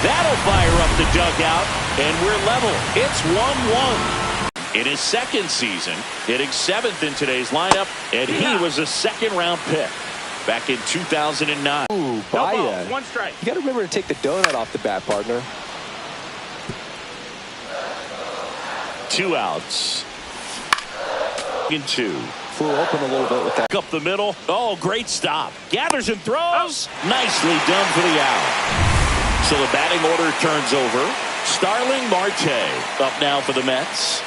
That'll fire up the dugout, and we're level. It's 1-1. In his second season, hitting 7th in today's lineup, and he was a second-round pick back in 2009. Ooh, Baez. One strike. You got to remember to take the donut off the bat, partner. 2 outs. In 2. Flew open a little bit with that. Up the middle. Oh, great stop. Gathers and throws. Nicely done for the out. So the batting order turns over. Starling Marte up now for the Mets.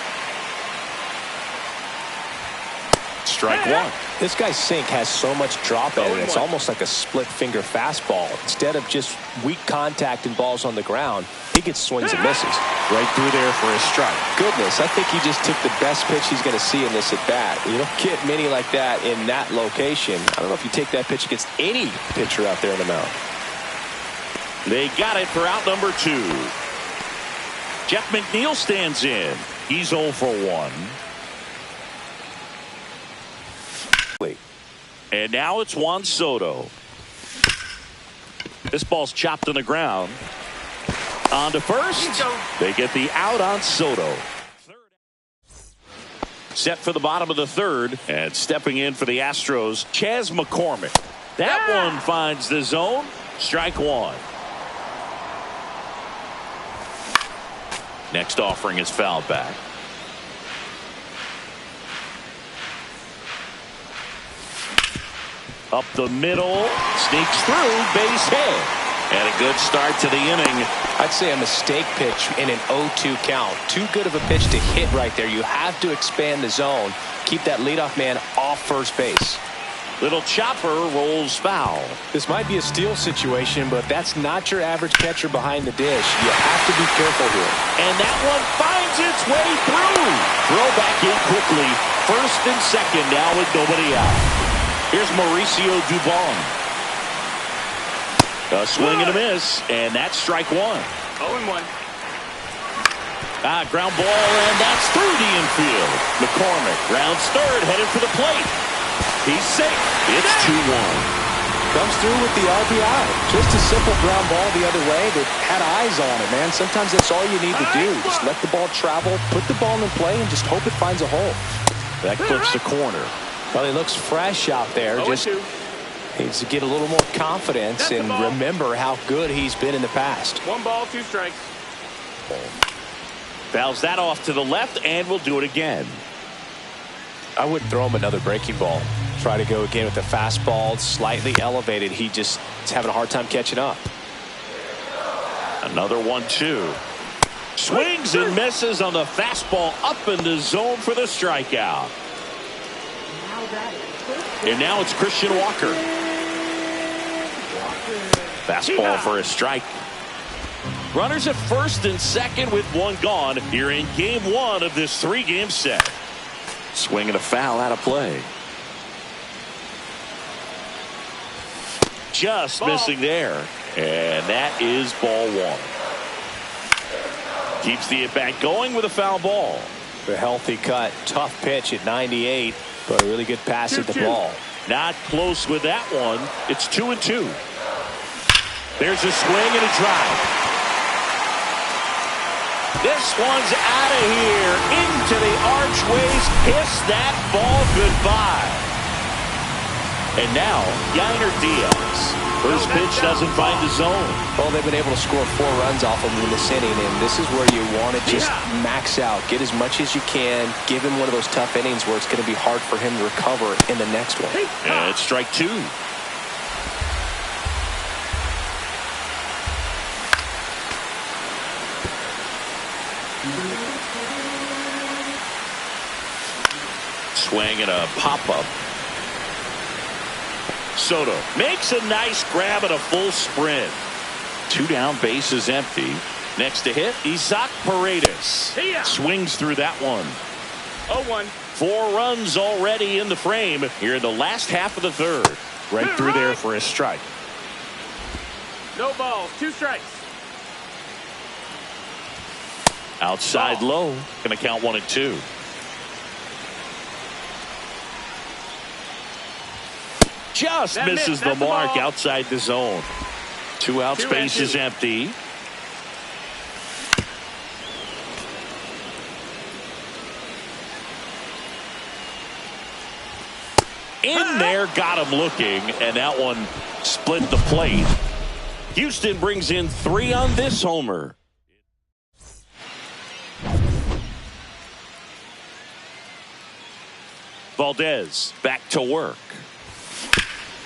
Strike one. This guy's sink has so much drop in it. It's almost like a split finger fastball. Instead of just weak contact and balls on the ground, he gets swings and misses. Right through there for a strike. Goodness, I think he just took the best pitch he's going to see in this at bat. You don't get many like that in that location. I don't know if you take that pitch against any pitcher out there in the mound. They got it for out number 2. Jeff McNeil stands in. He's 0 for 1. And now it's Juan Soto. This ball's chopped on the ground. On to first. They get the out on Soto. Set for the bottom of the 3rd. And stepping in for the Astros, Chas McCormick. That one finds the zone. Strike 1. Next offering is fouled back. Up the middle, sneaks through, base hit. And a good start to the inning. I'd say a mistake pitch in an 0-2 count. Too good of a pitch to hit right there. You have to expand the zone. Keep that leadoff man off first base. Little chopper rolls foul. This might be a steal situation, but that's not your average catcher behind the dish. You have to be careful here. And that one finds its way through. Throw back in quickly. First and second now with nobody out. Here's Mauricio Dubon. A swing and a miss, and that's strike 1. 0-1. Ground ball, and that's through the infield. McCormick rounds 3rd, headed for the plate. He's safe. It's 2-1. Comes through with the RBI. Just a simple ground ball the other way that had eyes on it, man. Sometimes that's all you need to do. Just let the ball travel, put the ball in play, and just hope it finds a hole. That clips the corner. Well, he looks fresh out there. Just needs to get a little more confidence and remember how good he's been in the past. 1 ball, 2 strikes. Fouls that off to the left, and we'll do it again. I wouldn't throw him another breaking ball. Try to go again with the fastball, slightly elevated. He just is having a hard time catching up. Another 1-2. Swings and misses on the fastball up in the zone for the strikeout. And now it's Christian Walker. Fastball for a strike. Runners at first and second with 1 gone here in game 1 of this 3-game set. Swing and a foul out of play. Just missing there. And that is ball 1. Keeps the at-bat going with a foul ball. A healthy cut. Tough pitch at 98. But a really good pass at the ball. Not close with that one. It's 2-2. There's a swing and a drive. This one's out of here. Into the archways. Kiss that ball goodbye. And now, Yainer Diaz. First pitch doesn't find the zone. Well, they've been able to score 4 runs off of him in this inning, and this is where you want to just max out. Get as much as you can. Give him one of those tough innings where it's going to be hard for him to recover in the next one. And it's strike 2. Swing and a pop-up. Soto makes a nice grab at a full sprint. 2 down, base is empty. Next to hit, Isaac Paredes. Swings through that one. 0-1. 4 runs already in the frame here in the last half of the 3rd. Right through there for a strike. No balls, 2 strikes. Outside low. Gonna count 1 and 2. Just misses the mark outside the zone. 2 outs, base is empty. in there, got him looking, and that one split the plate. Houston brings in 3 on this homer. Valdez back to work.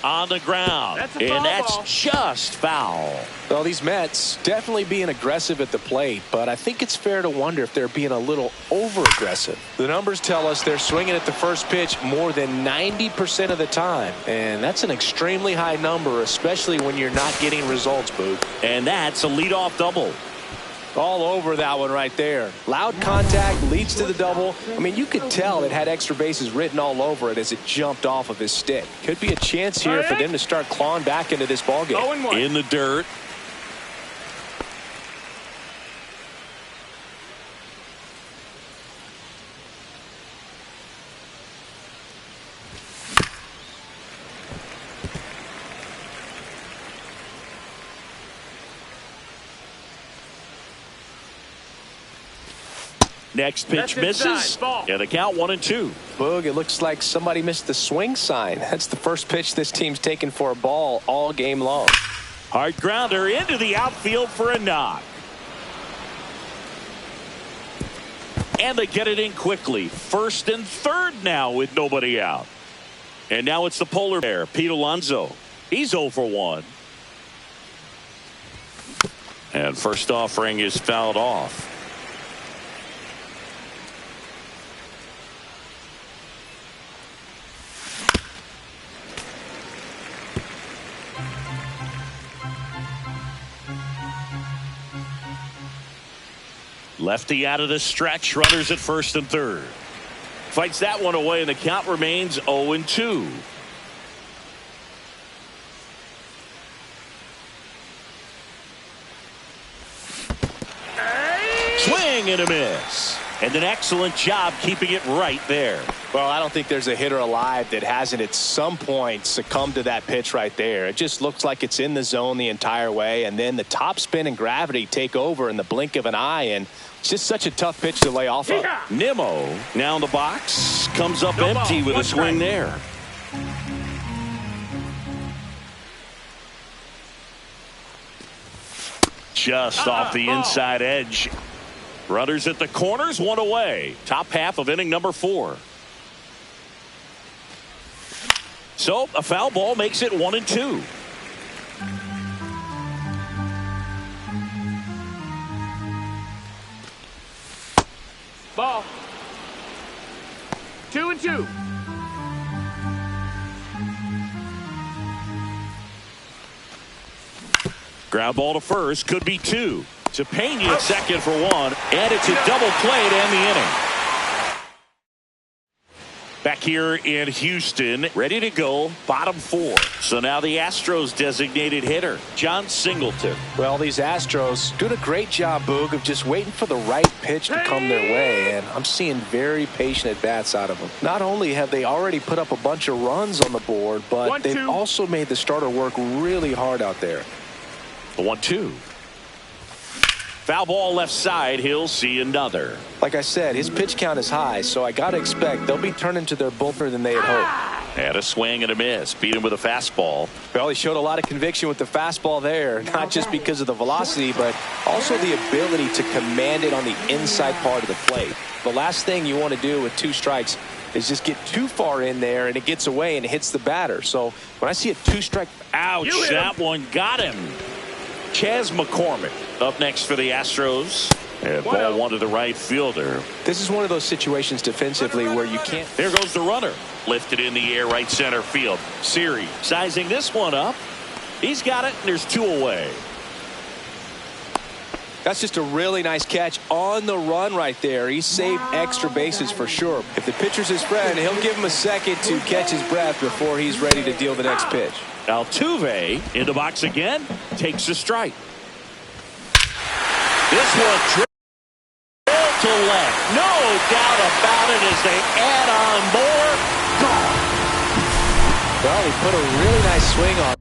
On the ground, and that's just foul. Well, these Mets definitely being aggressive at the plate, but I think it's fair to wonder if they're being a little over-aggressive. The numbers tell us they're swinging at the first pitch more than 90% of the time, and that's an extremely high number, especially when you're not getting results, Boog. And that's a leadoff double. All over that one right there. Loud contact leads to the double. I mean, you could tell it had extra bases written all over it as it jumped off of his stick. Could be a chance here for them to start clawing back into this ballgame. In the dirt. Next pitch misses, and the count 1-2. Boog, it looks like somebody missed the swing sign. That's the first pitch this team's taken for a ball all game long. Hard grounder into the outfield for a knock. And they get it in quickly. First and third now with nobody out. And now it's the polar bear, Pete Alonso. He's 0 for 1. And first offering is fouled off. Lefty out of the stretch, runners at first and third. Fights that one away, and the count remains 0-2. Swing and a miss. And an excellent job keeping it right there. Well, I don't think there's a hitter alive that hasn't at some point succumbed to that pitch right there. It just looks like it's in the zone the entire way, and then the top spin and gravity take over in the blink of an eye, and it's just such a tough pitch to lay off of. Nimmo now in the box, comes up empty with a swing there. Just off the inside edge. Runners at the corners, one away. Top half of inning number 4. So a foul ball makes it 1-2. Ball. 2-2. Ground ball to first, could be 2. To Pena at second for 1, and it's a double play to end the inning. Back here in Houston, ready to go, bottom 4. So now the Astros designated hitter, John Singleton. Well, these Astros doing a great job, Boog, of just waiting for the right pitch to come their way, and I'm seeing very patient at-bats out of them. Not only have they already put up a bunch of runs on the board, but they've also made the starter work really hard out there. The 1-2. Foul ball left side. He'll see another. Like I said, his pitch count is high, so I got to expect they'll be turning to their bullpen than they had hoped. And a swing and a miss. Beat him with a fastball. Well, he showed a lot of conviction with the fastball there, not just because of the velocity, but also the ability to command it on the inside part of the plate. The last thing you want to do with 2 strikes is just get too far in there and it gets away and it hits the batter. So when I see a 2-strike, ouch, that one got him. Chas McCormick up next for the Astros. And ball 1 to the right fielder. This is one of those situations defensively where you can't. There goes the runner. Lifted in the air, right center field. Siri sizing this one up. He's got it, and there's 2 away. That's just a really nice catch on the run right there. He saved extra bases for sure. If the pitcher's his friend, he'll give him a second to catch his breath before he's ready to deal the next pitch. Altuve in the box again, takes a strike. This one drilled to left. No doubt about it as they add on more. Gone. Well, he put a really nice swing on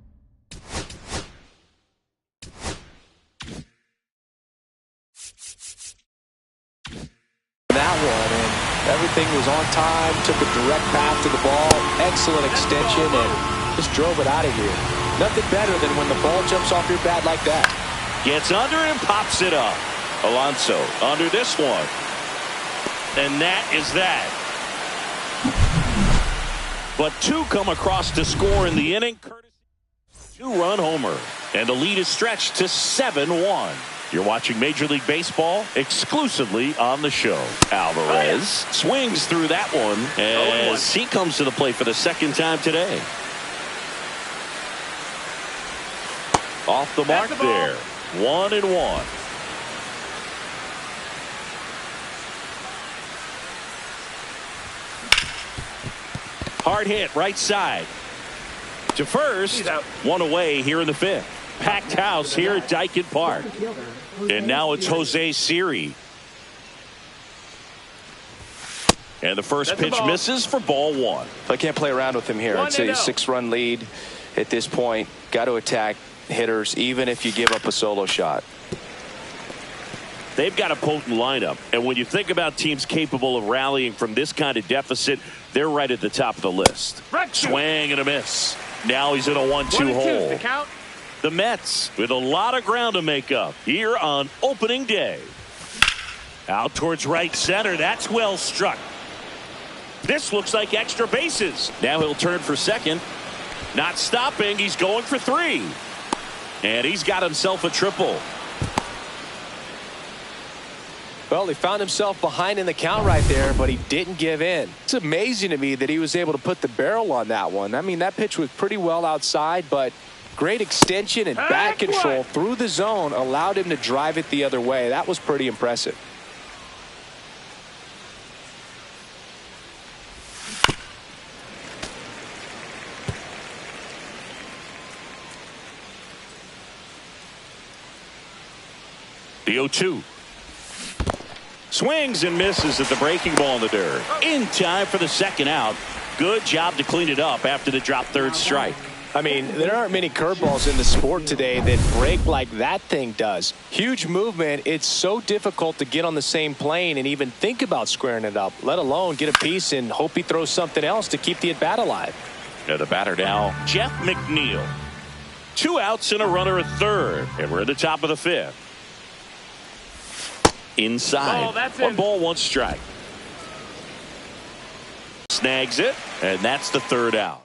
that one, and Everything was on time, took a direct path to the ball, excellent extension, and just drove it out of here. Nothing better than when the ball jumps off your bat like that. Gets under and pops it up. Alonso under this one. And that is that. But two come across to score in the inning. Two-run homer. And the lead is stretched to 7-1. You're watching Major League Baseball exclusively on the show. Alvarez swings through that one as he comes to the plate for the second time today. Off the mark there. 1-1. Hard hit right side. To first. One away here in the fifth. Packed house here at Daikin Park. And now it's Jose Siri. And the first pitch misses for ball one. I can't play around with him here. It's a 6-run lead at this point. Got to attack hitters even if you give up a solo shot. They've got a potent lineup, and when you think about teams capable of rallying from this kind of deficit, they're right at the top of the list. Swing and a miss. Now he's in a 1-2 hole. The Mets with a lot of ground to make up here on opening day. Out towards right center. That's well struck. This looks like extra bases. Now he'll turn for second. Not stopping. He's going for 3. And he's got himself a triple. Well, he found himself behind in the count right there, but he didn't give in. It's amazing to me that he was able to put the barrel on that one. I mean, that pitch was pretty well outside, but great extension and bat control through the zone allowed him to drive it the other way. That was pretty impressive. The 0-2. Swings and misses at the breaking ball in the dirt. In time for the second out. Good job to clean it up after the drop third strike. I mean, there aren't many curveballs in the sport today that break like that thing does. Huge movement. It's so difficult to get on the same plane and even think about squaring it up, let alone get a piece and hope he throws something else to keep the at-bat alive. The batter now, Jeff McNeil. 2 outs and a runner at third. And we're at the top of the fifth. Inside. 1 ball, 1 strike. Snags it, and that's the third out.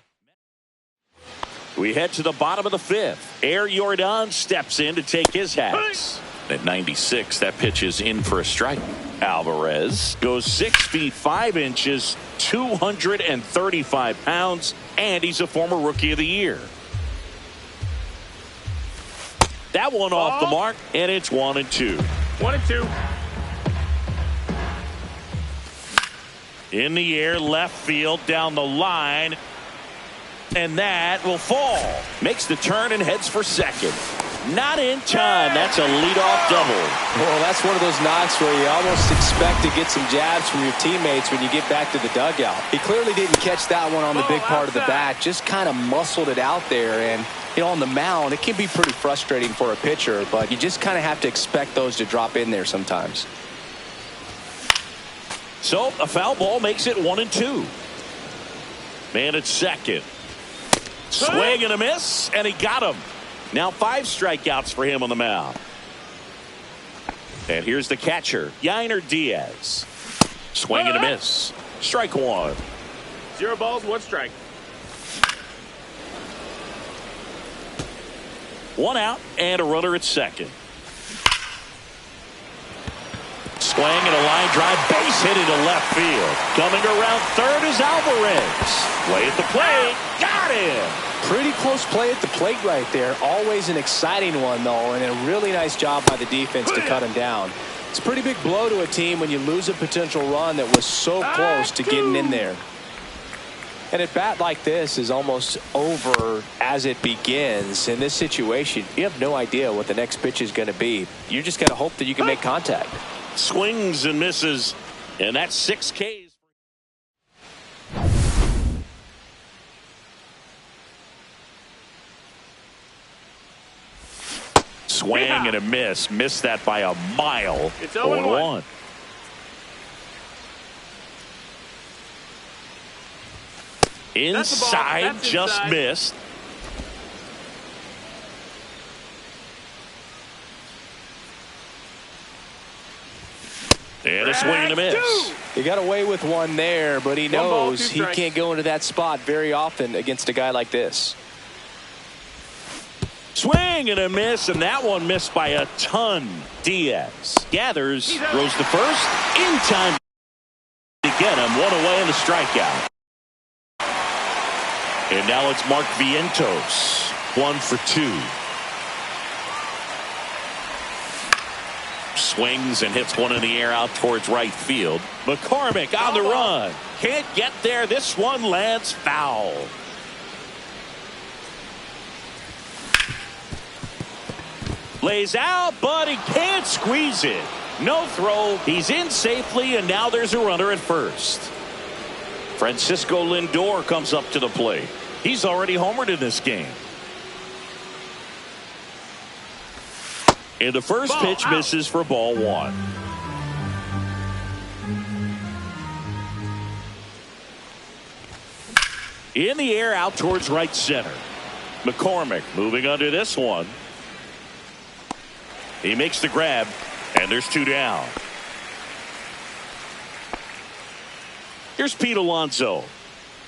We head to the bottom of the fifth. Air Jordan steps in to take his hats. At 96, that pitch is in for a strike. Alvarez goes 6 feet 5 inches, 235 pounds, and he's a former Rookie of the Year. That one off the mark, and it's 1-2. 1-2. In the air, left field, down the line. And that will fall. Makes the turn and heads for second. Not in time. That's a leadoff double. Well, that's one of those knocks where you almost expect to get some jabs from your teammates when you get back to the dugout. He clearly didn't catch that one on the big part of the bat. Just kind of muscled it out there. And, you know, on the mound, it can be pretty frustrating for a pitcher, but you just kind of have to expect those to drop in there sometimes. So a foul ball makes it 1-2. Man at second. Swing and a miss, and he got him. Now 5 strikeouts for him on the mound. And here's the catcher, Yainer Diaz. Swing and a miss. Strike 1. 0 balls, 1 strike. 1 out and a runner at second. Swing and a line drive, base hit into left field. Coming around third is Alvarez. Play at the plate, got him. Pretty close play at the plate right there. Always an exciting one, though, and a really nice job by the defense to cut him down. It's a pretty big blow to a team when you lose a potential run that was so close to getting in there. And a bat like this is almost over as it begins. In this situation, you have no idea what the next pitch is going to be. You're just going to hope that you can make contact. Swings and misses, and that's 6 Ks. Swing and a miss. Missed that by a mile. It's 0-1. Inside, just inside. missed. And a swing and a miss. He got away with one there, but he ball, knows two he strikes. can't go into that spot very often against a guy like this. Swing and a miss, and that one missed by a ton. Diaz gathers, throws to first, in time to get him. One away and a strikeout. And now it's Mark Vientos, 1 for 2. Swings and hits one in the air out towards right field. McCormick on the run. Can't get there. This one lands foul. Lays out, but he can't squeeze it. No throw. He's in safely, and now there's a runner at first. Francisco Lindor comes up to the plate. He's already homered in this game. And the first pitch misses for ball 1. In the air out towards right center. McCormick moving under this one. He makes the grab, and there's 2 down. Here's Pete Alonso.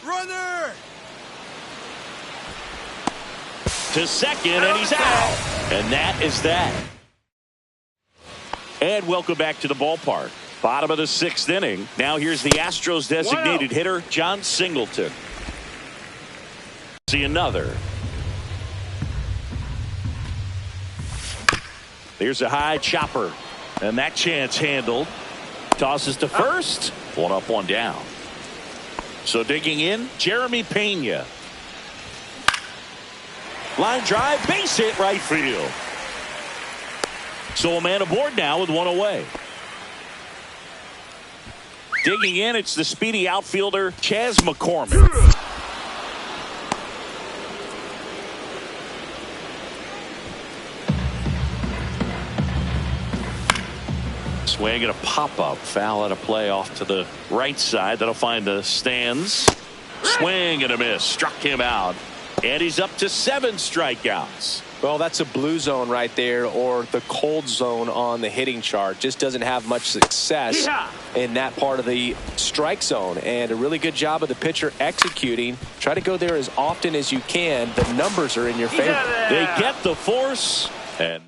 Runner! To second, and he's out. And that is that. And welcome back to the ballpark. Bottom of the 6th inning. Now here's the Astros designated hitter, John Singleton. See another. Here's a high chopper. And that chance handled. Tosses to first. 1 up, 1 down. So digging in, Jeremy Pena. Line drive, base hit, right field. So a man aboard now with 1 away. Digging in, it's the speedy outfielder, Chas McCormick. Swing and a pop-up. Foul out of play off to the right side. That'll find the stands. Swing and a miss. Struck him out. And he's up to 7 strikeouts. Well, that's a blue zone right there, or the cold zone on the hitting chart. Just doesn't have much success in that part of the strike zone. And a really good job of the pitcher executing. Try to go there as often as you can. The numbers are in your favor. They get the force. And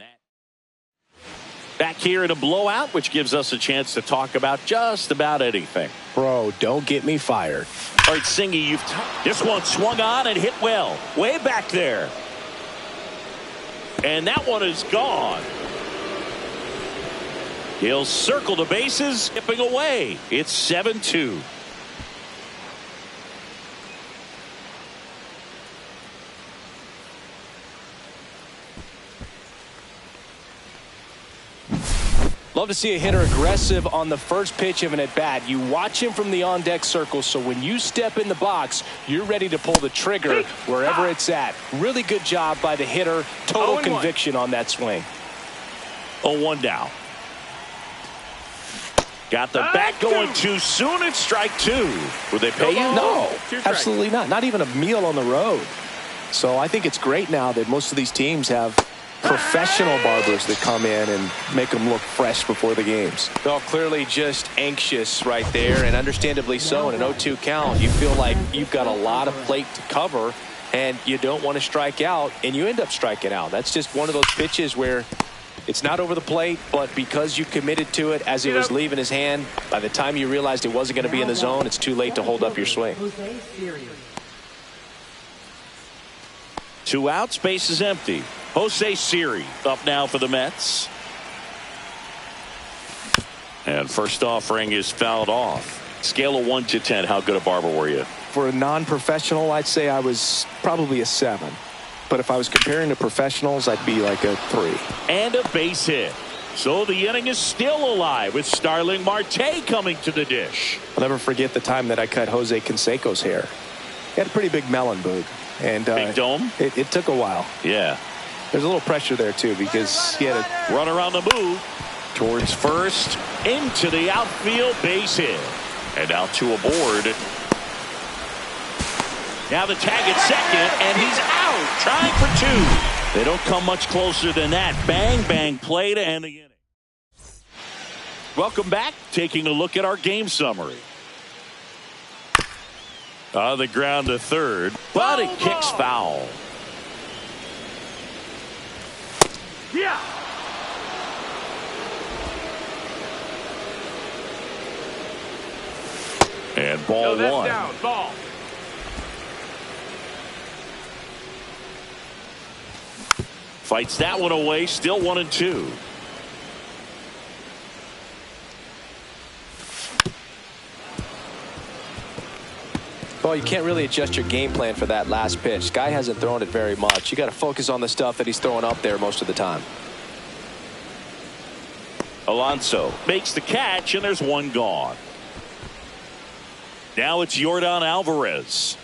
back here in a blowout, which gives us a chance to talk about just about anything. Bro, don't get me fired. All right, Singy, this one swung on and hit well. Way back there. And that one is gone. He'll circle the bases, skipping away. It's 7-2. Love to see a hitter aggressive on the first pitch of an at-bat. You watch him from the on-deck circle, so when you step in the box, you're ready to pull the trigger wherever it's at. Really good job by the hitter. Total conviction on that swing. 0-1 down. Got the bat going too soon. It's strike 2. Would they pay you? No, absolutely not. Not even a meal on the road. So I think it's great now that most of these teams have professional barbers that come in and make them look fresh before the games. Well, clearly just anxious right there, and understandably so. In an 0-2 count, you feel like you've got a lot of plate to cover, and you don't want to strike out, and you end up striking out. That's just one of those pitches where it's not over the plate, but because you committed to it as it was leaving his hand, by the time you realized it wasn't going to be in the zone, it's too late to hold up your swing. 2 outs, base is empty. Jose Siri up now for the Mets. And first offering is fouled off. Scale of 1 to 10, how good a barber were you? For a non-professional, I'd say I was probably a 7. But if I was comparing to professionals, I'd be like a 3. And a base hit. So the inning is still alive with Starling Marte coming to the dish. I'll never forget the time that I cut Jose Canseco's hair. He had a pretty big melon, Boog. And big dome? It took a while. Yeah. There's a little pressure there, too, because he had a run around the move towards first, into the outfield, base hit. And now 2 aboard. Now the tag at second, and he's out, trying for two. They don't come much closer than that. Bang, bang play to end the inning. Welcome back. Taking a look at our game summary. On the ground to third, but it kicks foul. Yeah. And ball No, that's one. down. Ball. Fights that one away. Still 1-2. Well, you can't really adjust your game plan for that last pitch. Guy hasn't thrown it very much. You got to focus on the stuff that he's throwing up there most of the time. Alonso makes the catch, and there's one gone. Now it's Yordan Alvarez.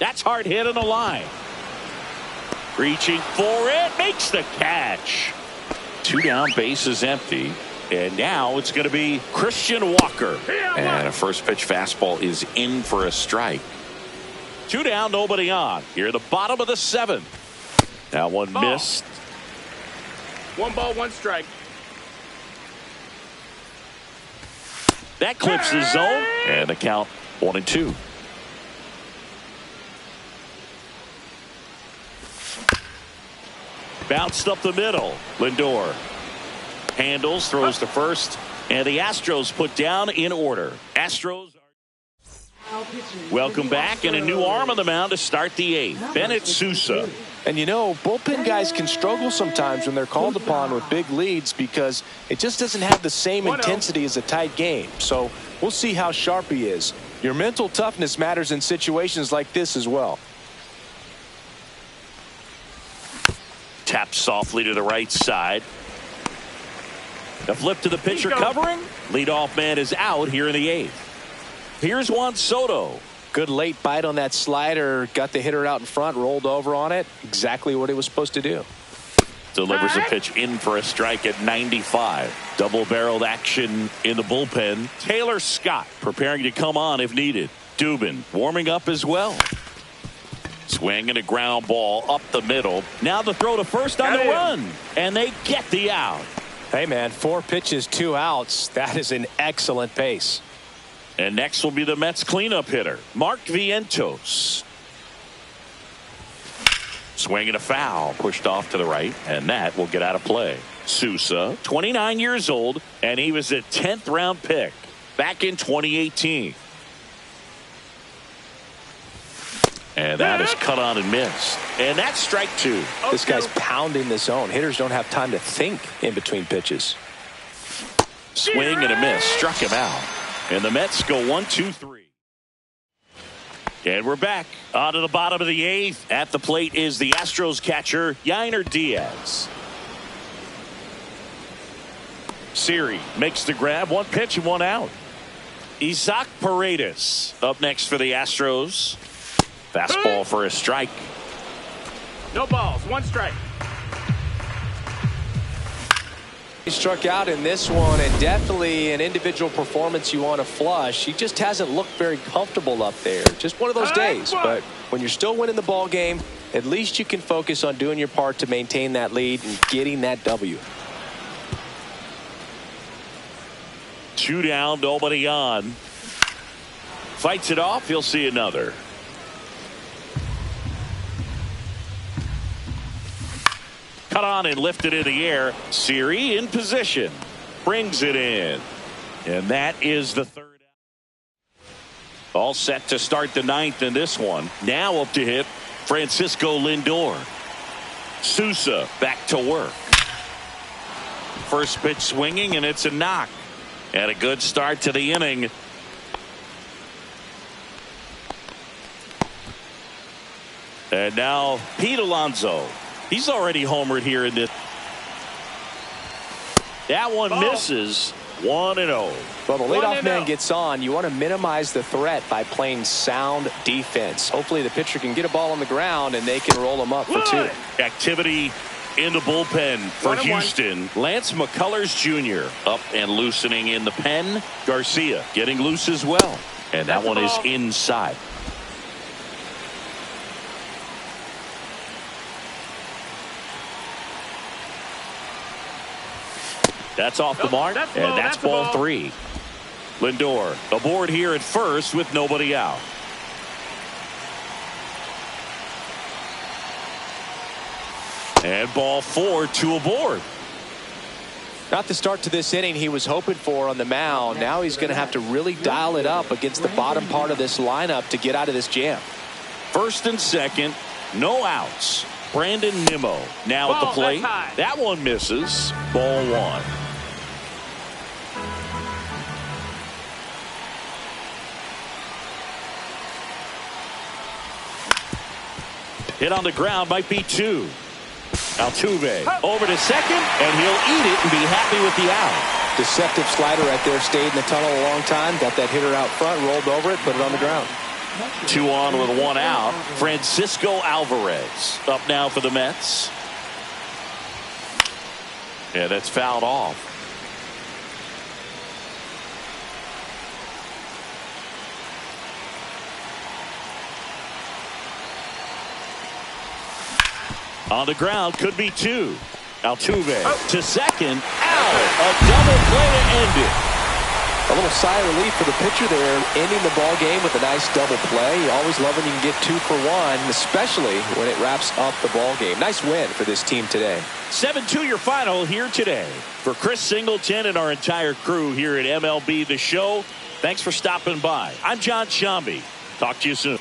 That's hard hit on the line. Reaching for it, makes the catch. 2 down, bases empty. And now it's going to be Christian Walker. And a first pitch fastball is in for a strike. 2 down, nobody on. Here at the bottom of the 7th. Now one missed. 1 ball, 1 strike. That clips the zone. And the count 1-2. Bounced up the middle. Lindor handles, throws to first, and the Astros put down in order. Astros. Welcome back, and a new arm on the mound to start the 8th. Bennett Sousa. And you know, bullpen guys can struggle sometimes when they're called upon with big leads because it just doesn't have the same intensity as a tight game. So we'll see how sharp he is. Your mental toughness matters in situations like this as well. Taps softly to the right side. The flip to the pitcher covering. Leadoff man is out here in the 8th. Here's Juan Soto. Good late bite on that slider. Got the hitter out in front, rolled over on it. Exactly what he was supposed to do. Delivers a pitch in for a strike at 95. Double-barreled action in the bullpen. Taylor Scott preparing to come on if needed. Dubin warming up as well. Swinging a ground ball up the middle. Now the throw to first on the run. And they get the out. Hey, man, 4 pitches, 2 outs. That is an excellent pace. And next will be the Mets cleanup hitter, Mark Vientos. Swinging a foul, pushed off to the right, and that will get out of play. Sousa, 29 years old, and he was a 10th round pick back in 2018. And that is cut on and missed. And that's strike 2. This guy's pounding the zone. Hitters don't have time to think in between pitches. Swing and a miss. Struck him out. And the Mets go 1-2-3. And we're back onto the bottom of the 8th. At the plate is the Astros catcher, Yainer Diaz. Siri makes the grab. 1 pitch and 1 out. Isaac Paredes up next for the Astros. Fastball for a strike. No balls, 1 strike. He struck out in this one, and definitely an individual performance you want to flush. He just hasn't looked very comfortable up there. Just one of those days. But when you're still winning the ball game, at least you can focus on doing your part to maintain that lead and getting that W. 2 down, nobody on. Fights it off. He'll see another. Cut on and lifted in the air. Siri in position. Brings it in. And that is the 3rd. All set to start the 9th in this one. Now up to hit Francisco Lindor. Sousa back to work. First pitch swinging, and it's a knock. And a good start to the inning. And now Pete Alonso. He's already homered here in this. That one misses. 1-0. Well, the leadoff man gets on. You want to minimize the threat by playing sound defense. Hopefully the pitcher can get a ball on the ground and they can roll him up for 2. Activity in the bullpen for Houston. Lance McCullers Jr. up and loosening in the pen. Garcia getting loose as well. And that one is inside. That's off the mark, and that's ball 3. Lindor aboard here at first with nobody out. And ball 4, 2 aboard. Not the start to this inning he was hoping for on the mound. Now he's going to have to really dial it up against the bottom part of this lineup to get out of this jam. First and second, no outs. Brandon Nimmo now at the plate. That one misses. Ball 1. Hit on the ground might be 2. Altuve over to second, and he'll eat it and be happy with the out. Deceptive slider right there. Stayed in the tunnel a long time. Got that hitter out front, rolled over it, put it on the ground. 2 on with 1 out. Francisco Alvarez up now for the Mets. Yeah, that's fouled off. On the ground, could be 2. Altuve to second. Out. A double play to end it. A little sigh of relief for the pitcher there, ending the ball game with a nice double play. You always love when you can get 2 for 1, especially when it wraps up the ball game. Nice win for this team today. 7-2 your final here today. For Chris Singleton and our entire crew here at MLB The Show, thanks for stopping by. I'm John Shambi. Talk to you soon.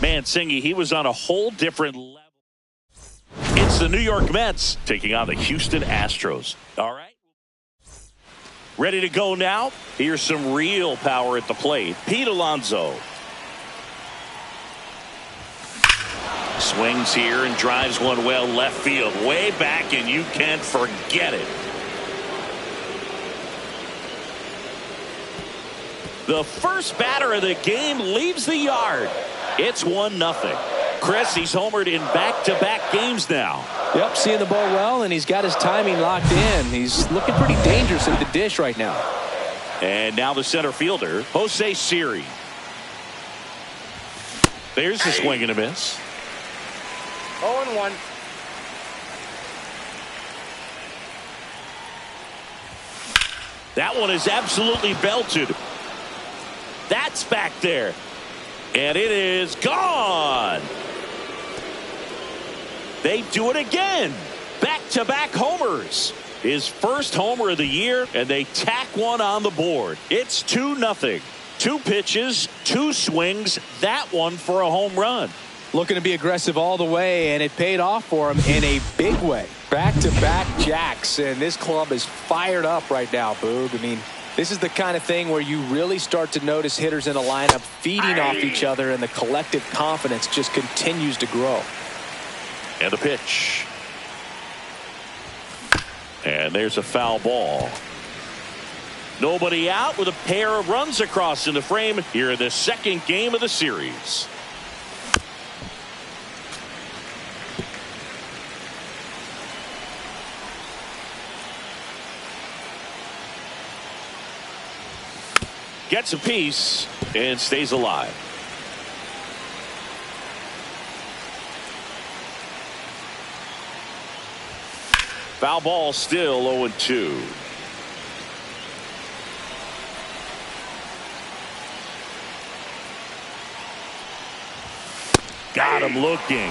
Mancini, he was on a whole different level. It's the New York Mets taking on the Houston Astros. All right. Ready to go now? Here's some real power at the plate. Pete Alonso. Swings here and drives one well left field. Way back, and you can't forget it. The first batter of the game leaves the yard. It's 1-0. Chris, he's homered in back-to-back games now. Yep, seeing the ball well, and he's got his timing locked in. He's looking pretty dangerous at the dish right now. And now the center fielder, Jose Siri. There's the swing and a miss. 0-1. That one is absolutely belted. That's back there. And it is gone. They do it again. Back-to-back homers. His first homer of the year, and they tack one on the board. It's 2-0. 2 pitches, 2 swings, that one for a home run. Looking to be aggressive all the way, and it paid off for him in a big way. Back-to-back jacks, and this club is fired up right now, Boog. I mean, this is the kind of thing where you really start to notice hitters in a lineup feeding off each other, and the collective confidence just continues to grow. And the pitch. And there's a foul ball. Nobody out with a pair of runs across in the frame here in the second game of the series. Gets a piece and stays alive. Foul ball, still 0-2. Got him looking.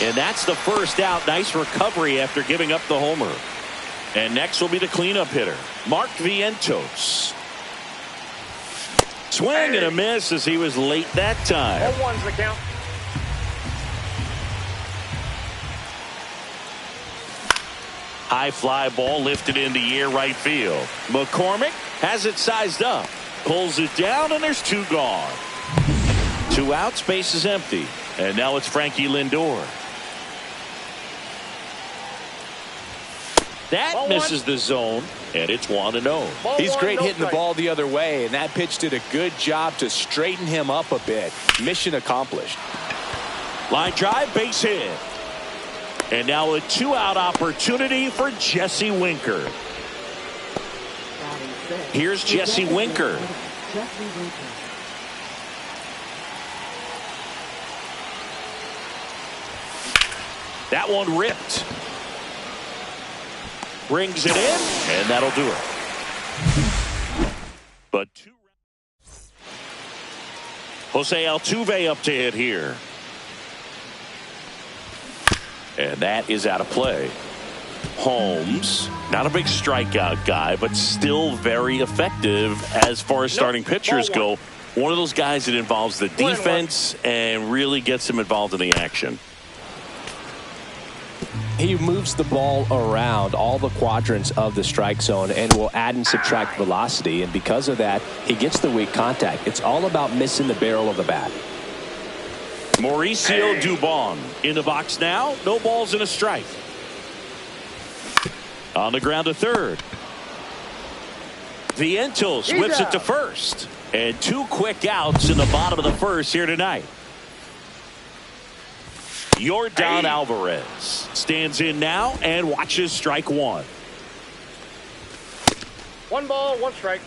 And that's the first out. Nice recovery after giving up the homer. And next will be the cleanup hitter, Mark Vientos. Swing and a miss as he was late that time. 0-1's the count. High fly ball lifted in the air right field. McCormick has it sized up. Pulls it down, and there's 2 gone. 2 outs, base is empty. And now it's Frankie Lindor. That misses the zone, and it's 1-0. He's great hitting the ball the other way, and that pitch did a good job to straighten him up a bit. Mission accomplished. Line drive, base hit. And now a 2-out opportunity for Jesse Winker. Here's Jesse Winker. That one ripped. Brings it in, and that'll do it. But Jose Altuve up to hit here. And that is out of play. Holmes, not a big strikeout guy, but still very effective as far as starting pitchers go. One of those guys that involves the defense and really gets him involved in the action. He moves the ball around all the quadrants of the strike zone and will add and subtract velocity. And because of that, he gets the weak contact. It's all about missing the barrel of the bat. Mauricio Dubon in the box now. No balls and a strike. On the ground to third. Vientos whips it to first. And 2 quick outs in the bottom of the first here tonight. Yordan Alvarez stands in now and watches strike 1. 1 ball, 1 strike.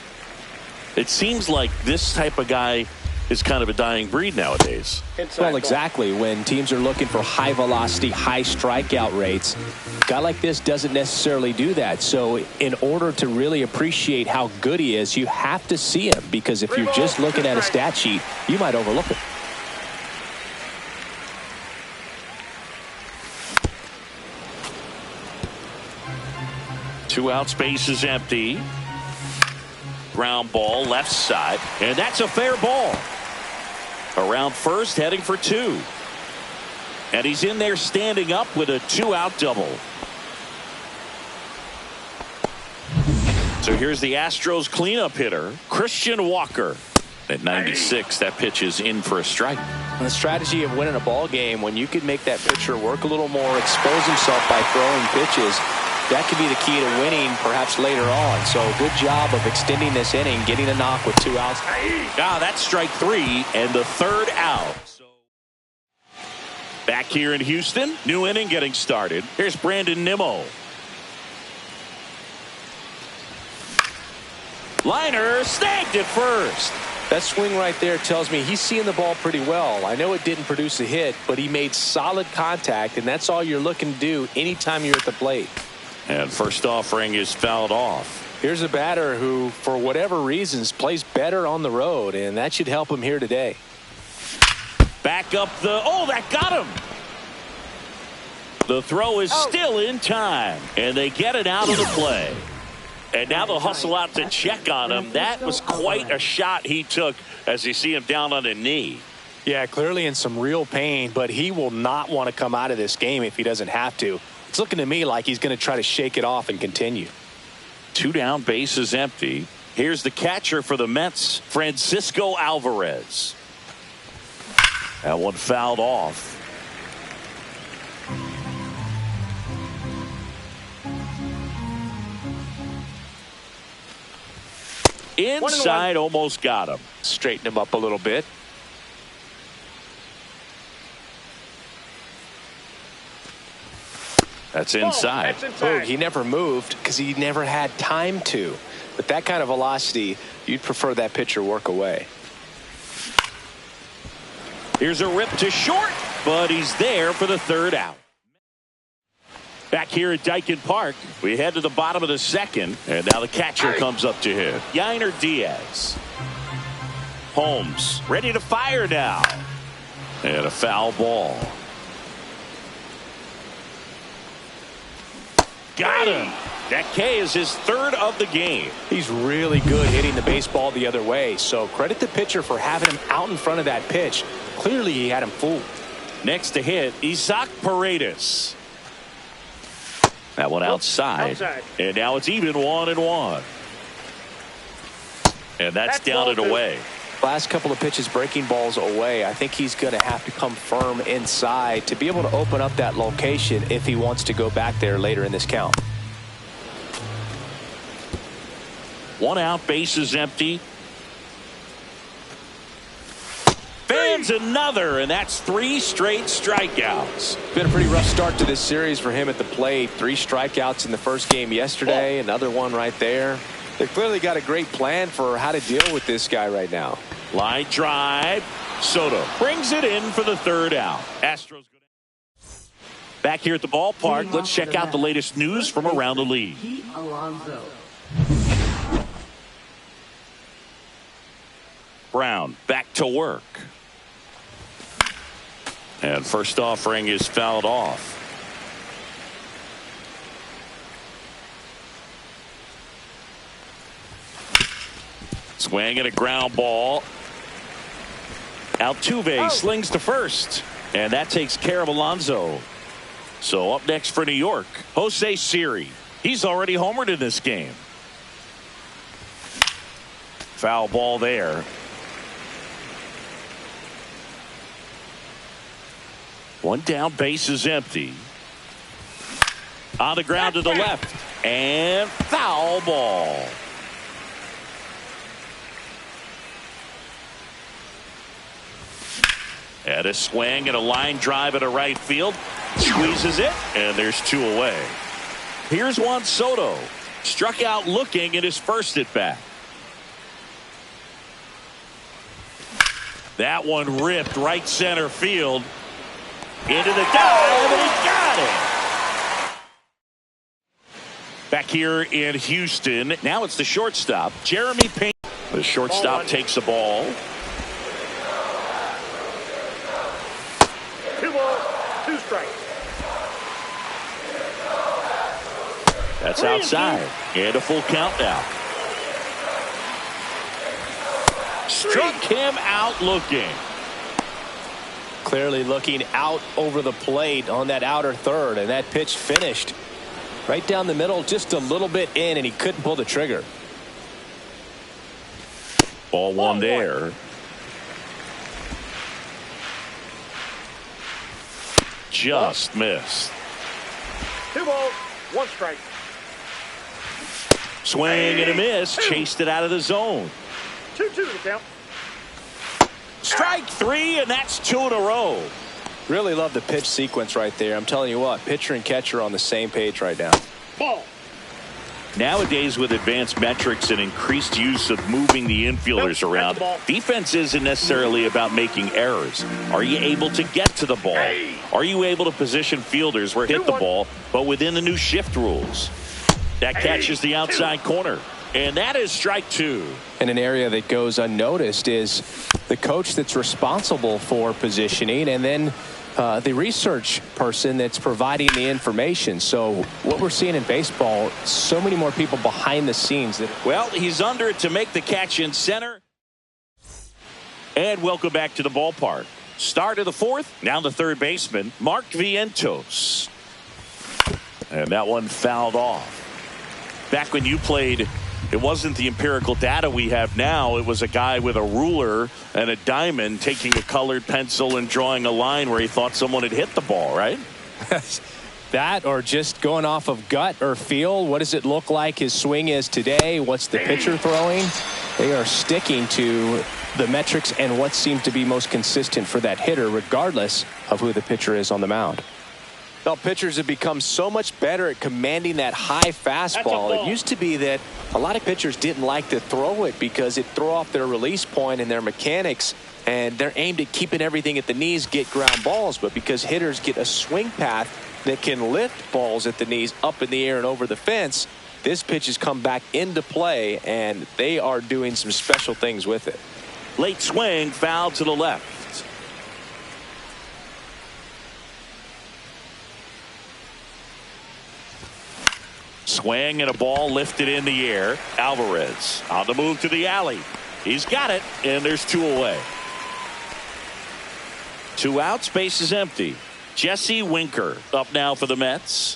It seems like this type of guy is kind of a dying breed nowadays. Well, exactly. When teams are looking for high velocity, high strikeout rates, a guy like this doesn't necessarily do that. So in order to really appreciate how good he is, you have to see him, because if you're just looking at a stat sheet, you might overlook it. Two outs, base is empty. Ground ball left side, and that's a fair ball. Around first, heading for 2. And he's in there standing up with a 2-out double. So here's the Astros cleanup hitter, Christian Walker. At 96, that pitch is in for a strike. And the strategy of winning a ball game, when you can make that pitcher work a little more, expose himself by throwing pitches, that could be the key to winning perhaps later on. So good job of extending this inning, getting a knock with 2 outs. That's strike 3 and the 3rd out. Back here in Houston, new inning getting started. Here's Brandon Nimmo. Liner snagged at first. That swing right there tells me he's seeing the ball pretty well. I know it didn't produce a hit, but he made solid contact, and that's all you're looking to do anytime you're at the plate. And first offering is fouled off. Here's a batter who, for whatever reasons, plays better on the road, and that should help him here today. Back up that got him. The throw is still in time, and they get it out of the play. And now they'll hustle out to check on him. That was quite a shot he took as you see him down on a knee. Yeah, clearly in some real pain, but he will not want to come out of this game if he doesn't have to. It's looking to me like he's going to try to shake it off and continue. 2 down, bases empty. Here's the catcher for the Mets, Francisco Alvarez. That one fouled off. Inside, almost got him. Straighten him up a little bit. That's inside. Oh, he never moved because he never had time to. With that kind of velocity, you'd prefer that pitcher work away. Here's a rip to short, but he's there for the 3rd out. Back here at Daikin Park, we head to the bottom of the 2nd, and now the catcher comes up to him. Yainer Diaz. Holmes ready to fire now. And a foul ball. Got him. That K is his 3rd of the game. He's really good hitting the baseball the other way, so credit the pitcher for having him out in front of that pitch. Clearly he had him fooled. Next to hit, Isaac Paredes. That one outside. And now it's even 1-1. And that's down and away. Last couple of pitches breaking balls away. I think he's going to have to come firm inside to be able to open up that location if he wants to go back there later in this count. 1 out, bases empty. Fans another, and that's 3 straight strikeouts. Been a pretty rough start to this series for him at the plate. 3 strikeouts in the first game yesterday. Another one right there. They've clearly got a great plan for how to deal with this guy right now. Line drive. Soto brings it in for the 3rd out. Astros go down. Back here at the ballpark, let's check out the latest news from around the league. Brown back to work. And first offering is fouled off. Swing and a ground ball. Altuve slings to first. And that takes care of Alonso. So up next for New York, Jose Siri. He's already homered in this game. Foul ball there. 1 down, base is empty. On the ground to the left. And foul ball. And a swing and a line drive at a right field. Squeezes it, and there's 2 away. Here's Juan Soto. Struck out looking at his first at bat. That one ripped right center field. Into the dive, and he got it. Back here in Houston, now it's the shortstop, Jeremy Payne. The shortstop takes the ball. 2 balls, 2 strikes. That's outside. And a full count now. Struck him out looking. Clearly looking out over the plate on that outer third, and that pitch finished right down the middle, just a little bit in, and he couldn't pull the trigger. Ball 1 there. Just missed. 2 balls, 1 strike. Swing and a miss. Chased it out of the zone. 2-2 to the count. Strike 3, and that's 2 in a row. Really love the pitch sequence right there. I'm telling you what, pitcher and catcher on the same page right now. Ball. Nowadays, with advanced metrics and increased use of moving the infielders around, defense isn't necessarily about making errors. Are you able to get to the ball? Are you able to position fielders where hit the ball, but within the new shift rules? That catches the outside corner. And that is strike two. And an area that goes unnoticed is the coach that's responsible for positioning, and then the research person that's providing the information. So what we're seeing in baseball, so many more people behind the scenes. Well, he's under it to make the catch in center. And welcome back to the ballpark. Start of the fourth. Now the third baseman, Mark Vientos. And that one fouled off. Back when you played, it wasn't the empirical data we have now. It was a guy with a ruler and a diamond taking a colored pencil and drawing a line where he thought someone had hit the ball, right? That, or just going off of gut or feel. What does it look like his swing is today? What's the pitcher throwing? They are sticking to the metrics and what seems to be most consistent for that hitter, regardless of who the pitcher is on the mound. Well, pitchers have become so much better at commanding that high fastball. It used to be that a lot of pitchers didn't like to throw it because it threw off their release point and their mechanics, and they're aimed at keeping everything at the knees, get ground balls. But because hitters get a swing path that can lift balls at the knees up in the air and over the fence, this pitch has come back into play, and they are doing some special things with it. Late swing, foul to the left. Swing and a ball lifted in the air. Alvarez on the move to the alley. He's got it, and there's two away. 2 outs, base is empty. Jesse Winker up now for the Mets.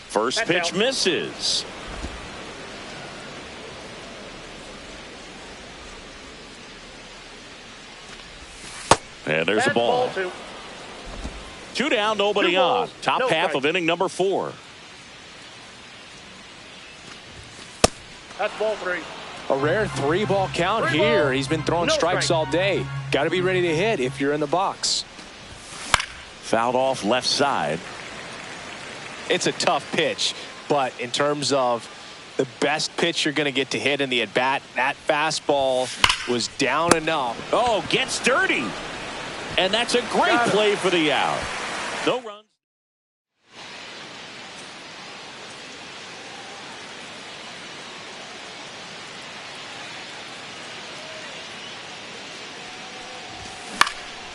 First pitch misses. And there's a ball. 2 down, nobody on. Top half of inning number 4. That's ball 3. A rare 3-ball count here. He's been throwing strikes all day. Got to be ready to hit if you're in the box. Fouled off left side. It's a tough pitch, but in terms of the best pitch you're going to get to hit in the at-bat, that fastball was down enough. Oh, gets dirty. And that's a great play for the out. No runs.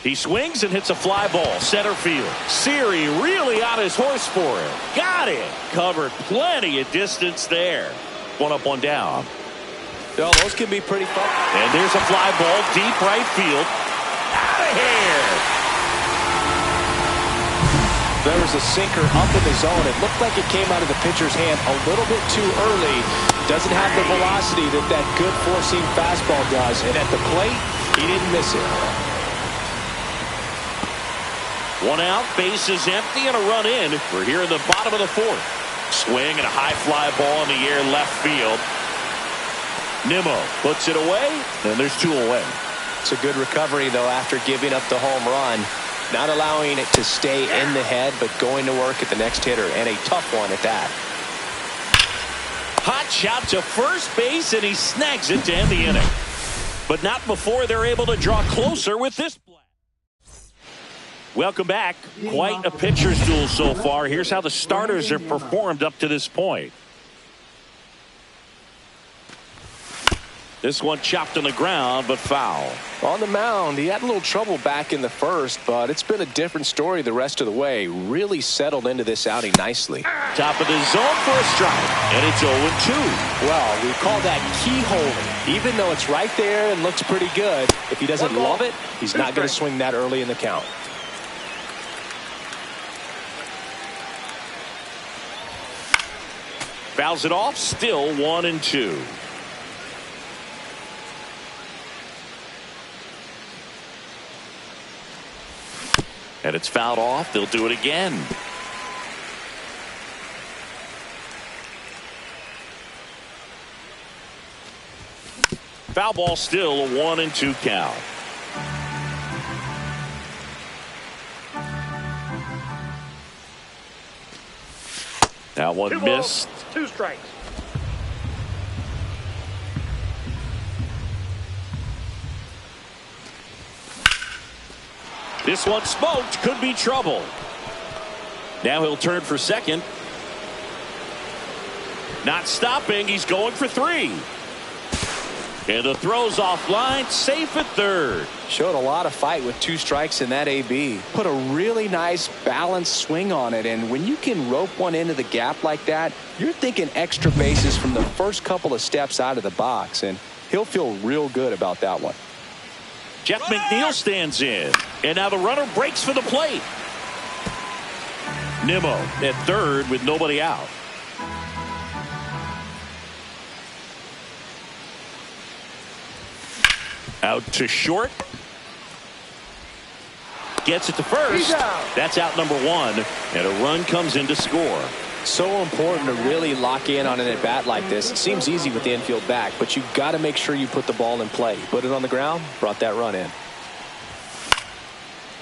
He swings and hits a fly ball center field. Siri really on his horse for it. Got it. Covered plenty of distance there. 1 up, 1 down. Oh, those can be pretty fun. And there's a fly ball deep right field. Out of here. There was a sinker up in the zone. It looked like it came out of the pitcher's hand a little bit too early. Doesn't have the velocity that good four-seam fastball does. And at the plate, he didn't miss it. 1 out, base is empty, and a run in. We're here in the bottom of the 4th. Swing and a high fly ball in the air left field. Nimmo puts it away, and there's 2 away. It's a good recovery, though, after giving up the home run. Not allowing it to stay in the head, but going to work at the next hitter, and a tough one at that. Hot shot to first base, and he snags it to end the inning. But not before they're able to draw closer with this play. Welcome back. Quite a pitcher's duel so far. Here's how the starters have performed up to this point. This one chopped on the ground, but foul. On the mound, he had a little trouble back in the first, but it's been a different story the rest of the way. Really settled into this outing nicely. Top of the zone for a strike, and it's 0-2. Well, we call that keyholing. Even though it's right there and looks pretty good, if he doesn't love it, he's not going to swing that early in the count. Fouls it off, still 1-2. And it's fouled off. They'll do it again. Foul ball, still a 1-2 count. Now one 2 missed. balls, 2 strikes. This one smoked, could be trouble. Now he'll turn for second. Not stopping. He's going for 3. And the throw's offline, safe at third. Showed a lot of fight with 2 strikes in that AB. Put a really nice balanced swing on it, and when you can rope one into the gap like that, you're thinking extra bases from the first couple of steps out of the box, and he'll feel real good about that one. Jeff McNeil stands in, and now the runner breaks for the plate. Nimmo at third with nobody out. Out to short. Gets it to first. That's out number 1, and a run comes in to score. So important to really lock in on an at-bat like this. It seems easy with the infield back, but you've got to make sure you put the ball in play. Put it on the ground, brought that run in.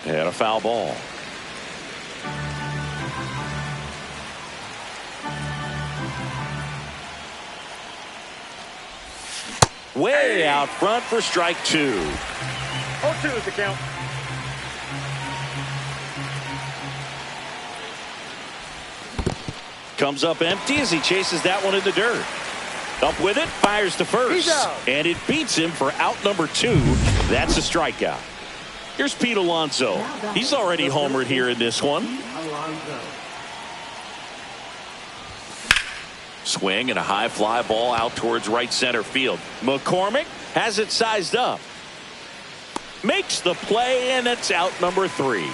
And a foul ball. Way out front for strike 2. 0-2 is the count. Comes up empty as he chases that one in the dirt. Up with it, fires to first. And it beats him for out number 2. That's a strikeout. Here's Pete Alonso. He's already homered here in this one. Swing and a high fly ball out towards right center field. McCormick has it sized up. Makes the play, and it's out number 3.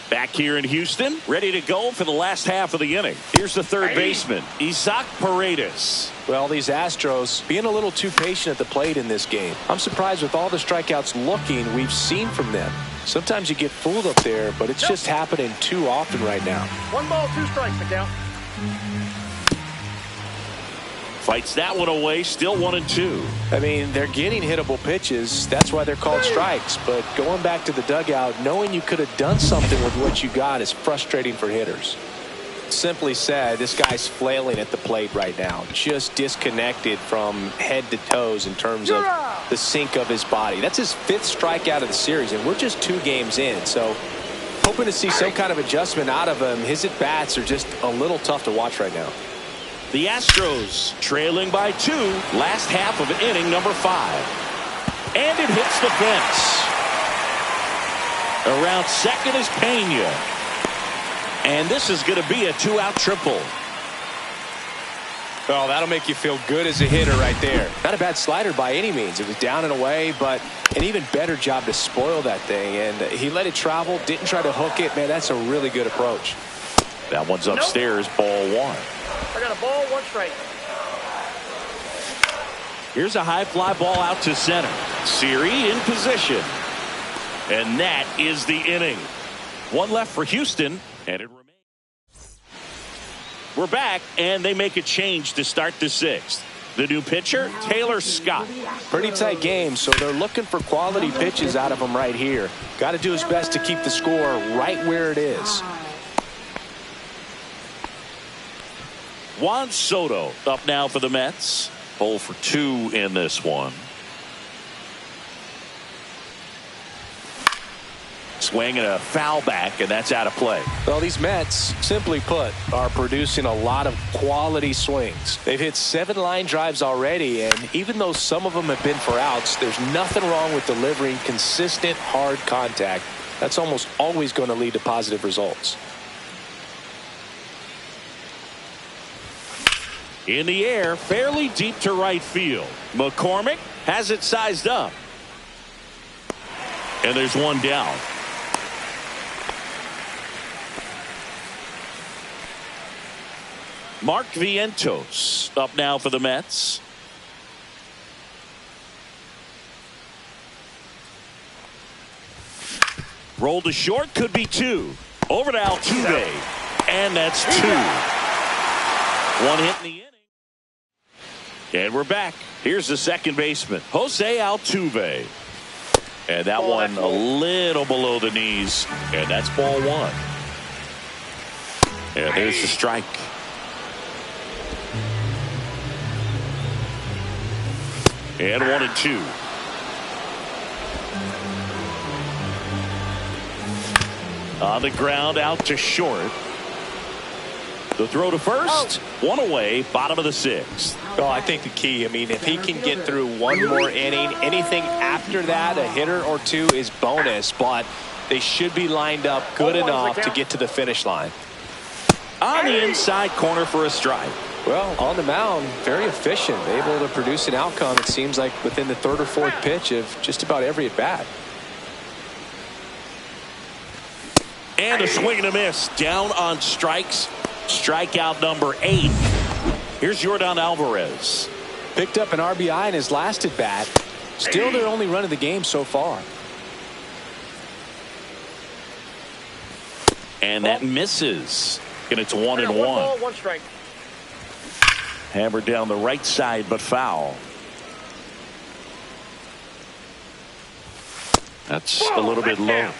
Back here in Houston, ready to go for the last half of the inning. Here's the third baseman, Isaac Paredes. Well, these Astros being a little too patient at the plate in this game. I'm surprised with all the strikeouts we've seen from them. Sometimes you get fooled up there, but it's just happening too often right now. 1 ball, 2 strikes, the count. Fights that one away, still 1-2. I mean, they're getting hittable pitches. That's why they're called strikes. But going back to the dugout, knowing you could have done something with what you got is frustrating for hitters. Simply said, this guy's flailing at the plate right now. Just disconnected from head to toes in terms of the sink of his body. That's his 5th strikeout of the series, and we're just 2 games in. So hoping to see some kind of adjustment out of him. His at-bats are just a little tough to watch right now. The Astros trailing by 2, last half of inning number 5. And it hits the fence. Around second is Pena. And this is going to be a 2-out triple. Oh, that'll make you feel good as a hitter right there. Not a bad slider by any means. It was down and away, but an even better job to spoil that thing. And he let it travel, didn't try to hook it. Man, that's a really good approach. That one's upstairs, ball 1. I got a ball, 1 strike. Here's a high fly ball out to center. Siri in position. And that is the inning. 1 left for Houston, and it remains. We're back, and they make a change to start the 6th. The new pitcher, Taylor Scott. Pretty tight game, so they're looking for quality pitches out of him right here. Got to do his best to keep the score right where it is. Juan Soto up now for the Mets. 0 for 2 in this one. Swing and a foul back, and that's out of play. Well, these Mets, simply put, are producing a lot of quality swings. They've hit 7 line drives already, and even though some of them have been for outs, there's nothing wrong with delivering consistent, hard contact. That's almost always going to lead to positive results. In the air, fairly deep to right field. McCormick has it sized up. And there's one down. Mark Vientos up now for the Mets. Rolled to short, could be 2. Over to Altuve. And that's 2. 1 hit in the inning. And we're back. Here's the second baseman, Jose Altuve. And that one a little below the knees. And that's ball 1. And there's the strike. And 1-2. On the ground out to short. The throw to first, one away, bottom of the 6th. Oh, I think the key, I mean, if he can get through one more inning, anything after that, a hitter or two is bonus, but they should be lined up good enough to get to the finish line. On the inside corner for a strike. Well, on the mound, very efficient, able to produce an outcome, it seems like, within the 3rd or 4th pitch of just about every at-bat. And a swing and a miss. Down on strikes. Strikeout number 8. Here's Yordan Alvarez. Picked up an RBI in his last at-bat. Still their only run of the game so far. And that misses. And it's 1-1. 1 ball, 1 strike. Hammered down the right side, but foul. That's a little bit low.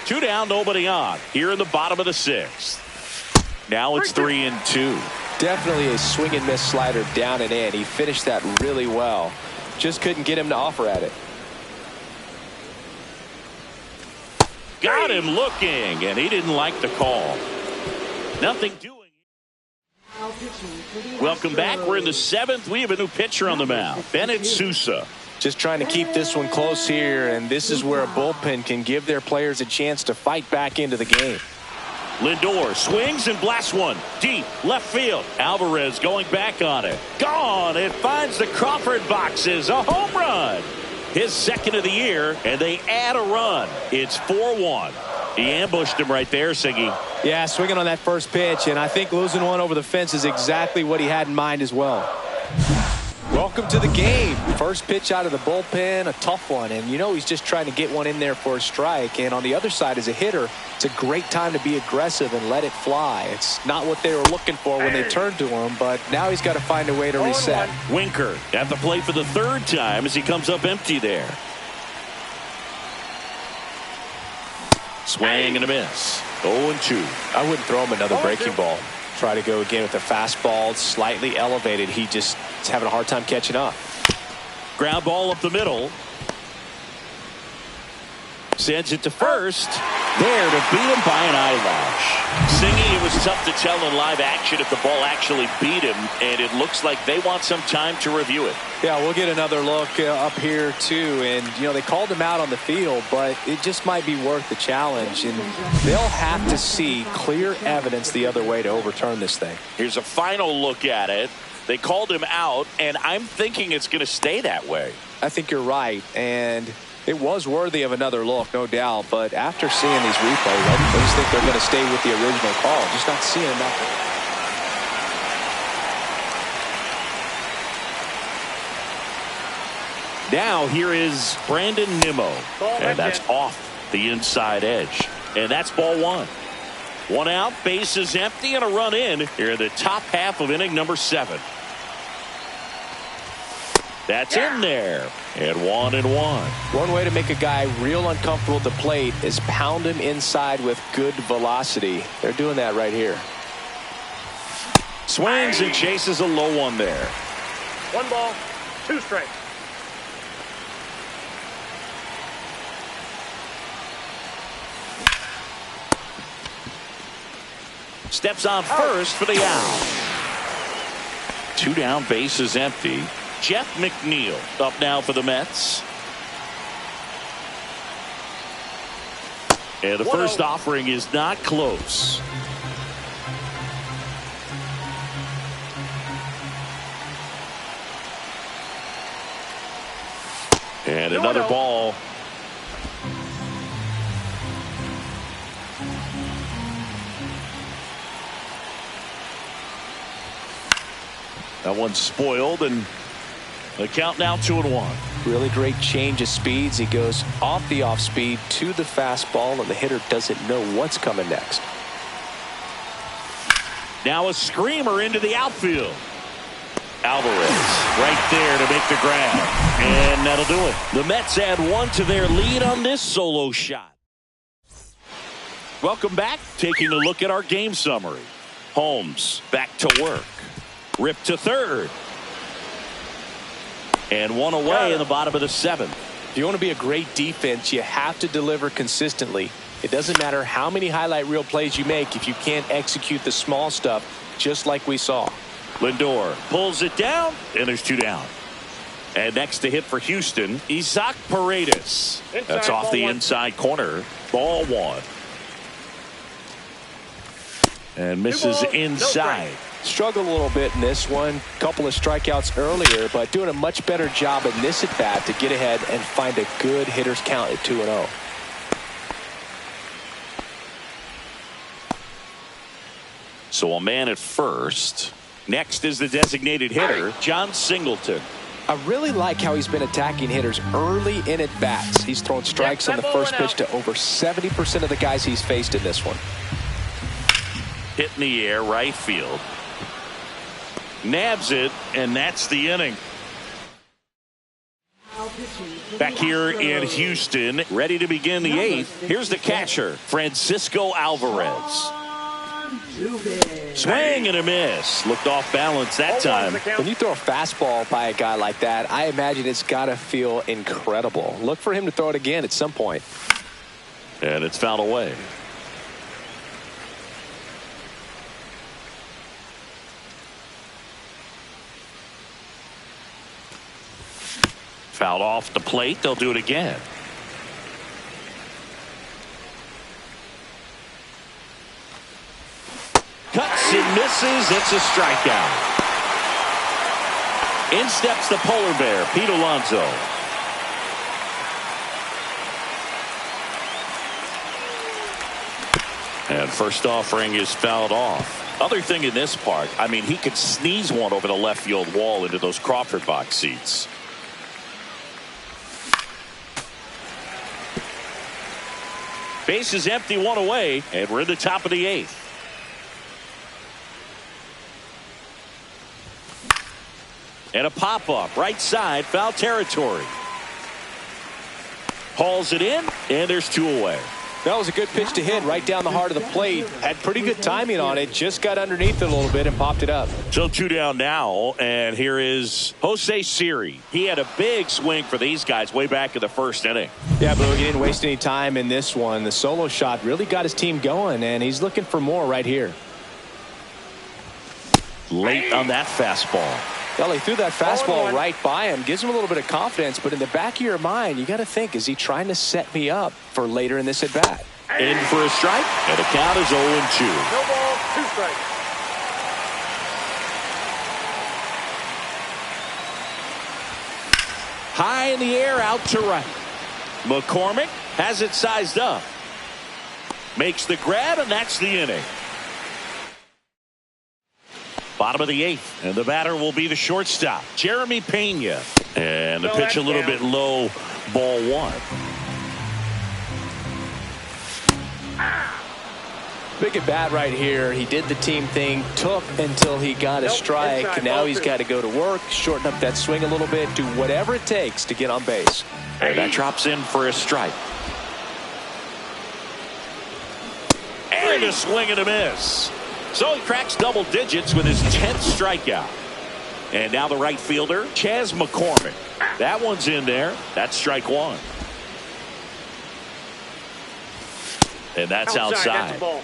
2 down, nobody on. Here in the bottom of the 6th. Now it's 3-2. Definitely a swing and miss slider down and in. He finished that really well. Just couldn't get him to offer at it. Got him looking, and he didn't like the call. Nothing doing. Welcome back. We're in the 7th. We have a new pitcher on the mound, Bennett Sousa. Just trying to keep this one close here, and this is where a bullpen can give their players a chance to fight back into the game. Lindor swings and blasts one deep left field. Alvarez going back on it. Gone. It finds the Crawford boxes. A home run. His 2nd of the year, and they add a run. It's 4-1. He ambushed him right there, Siggy. Yeah, swinging on that first pitch, and I think losing one over the fence is exactly what he had in mind as well. Welcome to the game. First pitch out of the bullpen, a tough one, and you know he's just trying to get one in there for a strike. And on the other side, as a hitter, it's a great time to be aggressive and let it fly. It's not what they were looking for when they turned to him, but now he's got to find a way to reset. Winker at the plate for the 3rd time as he comes up empty there. Swing and a miss. 0-2. I wouldn't throw him another breaking ball. Try to go again with the fastball, slightly elevated. He just is having a hard time catching up. Ground ball up the middle. Sends it to first. There to beat him by an eyelash. Singing, it was tough to tell in live action if the ball actually beat him, and it looks like they want some time to review it. Yeah, we'll get another look up here too, and you know they called him out on the field, but it just might be worth the challenge, and they'll have to see clear evidence the other way to overturn this thing. Here's a final look at it. They called him out, and I'm thinking it's going to stay that way. I think you're right, and it was worthy of another look, no doubt, but after seeing these replays, I just think they're going to stay with the original call, just not seeing nothing. Now here is Brandon Nimmo, and that's off the inside edge, and that's ball 1. 1 out, bases empty, and a run in here in the top half of inning number 7. That's in there, and 1-1. One way to make a guy real uncomfortable at the plate is pound him inside with good velocity. They're doing that right here. Swings and chases a low one there. 1 ball, 2 strikes. Steps on first for the out. 2 down, bases empty. Jeff McNeil up now for the Mets. And the first offering is not close. And another ball. That one's spoiled, and the count now 2-1. Really great change of speeds. He goes off the off speed to the fastball, and the hitter doesn't know what's coming next. Now a screamer into the outfield. Alvarez right there to make the grab, and that'll do it. The Mets add 1 to their lead on this solo shot. Welcome back. Taking a look at our game summary. Holmes back to work. Ripped to third. And 1 away in the bottom of the 7th. If you want to be a great defense, you have to deliver consistently. It doesn't matter how many highlight reel plays you make if you can't execute the small stuff, just like we saw. Lindor pulls it down, and there's 2 down. And next to hit for Houston, Isaac Paredes. That's off the inside corner. Ball 1. And misses inside. Struggled a little bit in this one. Couple of strikeouts earlier, but doing a much better job in this at bat to get ahead and find a good hitter's count at 2-0. So a man at first. Next is the designated hitter, John Singleton. I really like how he's been attacking hitters early in at bats. He's thrown strikes on the first pitch to over 70% of the guys he's faced in this one. Hit in the air, right field. Nabs it, and that's the inning. Back here in Houston, ready to begin the 8th. Here's the catcher, Francisco Alvarez. Swing and a miss. Looked off balance that time. When you throw a fastball by a guy like that, I imagine it's got to feel incredible. Look for him to throw it again at some point. And it's fouled away. Fouled off the plate. They'll do it again. Cuts and misses. It's a strikeout. In steps the polar bear, Pete Alonso. And first offering is fouled off. Other thing in this part, I mean, he could sneeze one over the left field wall into those Crawford box seats. Base is empty, 1 away, and we're in the top of the 8th. And a pop-up, right side, foul territory. Hauls it in, and there's 2 away. That was a good pitch to hit right down the heart of the plate. Had pretty good timing on it. Just got underneath it a little bit and popped it up. So 2 down now, and here is Jose Siri. He had a big swing for these guys way back in the first inning. Yeah, but he didn't waste any time in this one. The solo shot really got his team going, and he's looking for more right here. Late on that fastball. Well, he threw that fastball right by him. Gives him a little bit of confidence, but in the back of your mind, you got to think, is he trying to set me up for later in this at-bat? In for a strike, and the count is 0-2. No ball, 2 strikes. High in the air, out to right. McCormick has it sized up. Makes the grab, and that's the inning. Bottom of the 8th, and the batter will be the shortstop, Jeremy Pena. And the pitch a little bit low, ball 1. Big at bat right here. He did the team thing, took until he got a strike. Now he's got to go to work, shorten up that swing a little bit, do whatever it takes to get on base. And that drops in for a strike. And a swing and a miss. So he cracks double digits with his 10th strikeout. And now the right fielder, Chas McCormick. That one's in there. That's strike 1. And that's outside. That's the ball.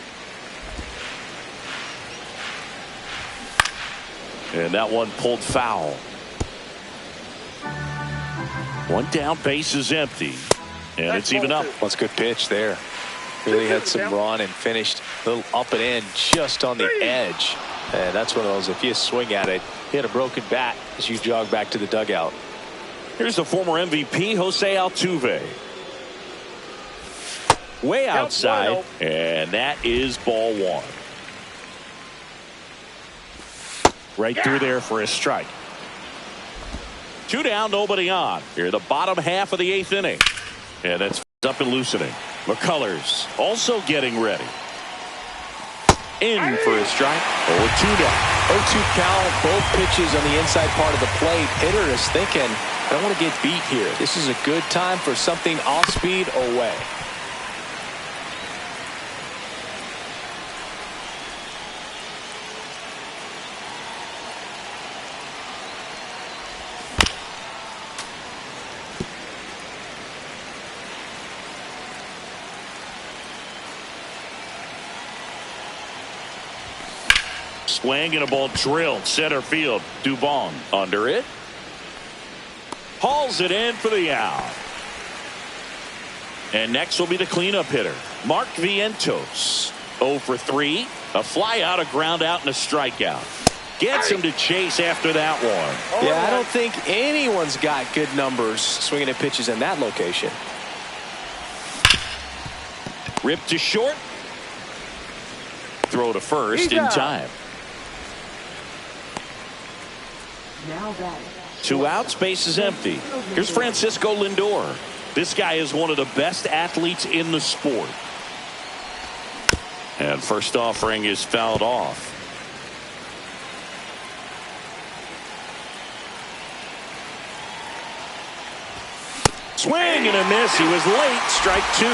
And that one pulled foul. 1 down, base is empty. And it's even up. That's a good pitch there. Really had some run and finished a little up and in just on the edge. And that's one of those, if you swing at it, hit a broken bat as you jog back to the dugout. Here's the former MVP, Jose Altuve. Way outside, and that is ball 1. Right through there for a strike. 2 down, nobody on. Here, the bottom half of the 8th inning. And that's up and loosening. McCullers also getting ready. In for a strike. 0-2 down. 0-2 count, both pitches on the inside part of the plate. Hitter is thinking, I don't want to get beat here. This is a good time for something off speed away. Swing and a ball drilled center field. Dubon under it. Hauls it in for the out. And next will be the cleanup hitter, Mark Vientos. 0 for 3. A fly out, a ground out, and a strikeout. Gets him to chase after that one. Yeah, I don't think anyone's got good numbers swinging at pitches in that location. Ripped to short. Throw to first in time. Two outs, base is empty. Here's Francisco Lindor. This guy is one of the best athletes in the sport. And first offering is fouled off. Swing and a miss. He was late. Strike 2.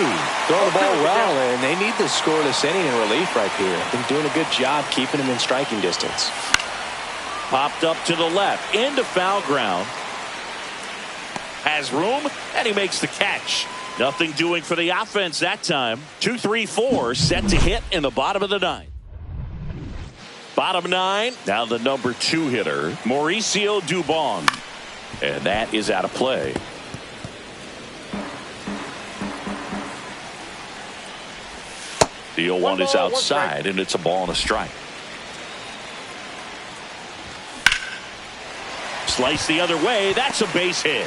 Throwing the ball well, and they need the scoreless inning in relief right here. Been doing a good job keeping him in striking distance. Popped up to the left into foul ground. Has room, and he makes the catch. Nothing doing for the offense that time. 2-3-4 set to hit in the bottom of the ninth. Bottom 9. Now the number 2 hitter, Mauricio Dubon. And that is out of play. The 0-1 is outside, and it's a ball and a strike. Slice the other way. That's a base hit.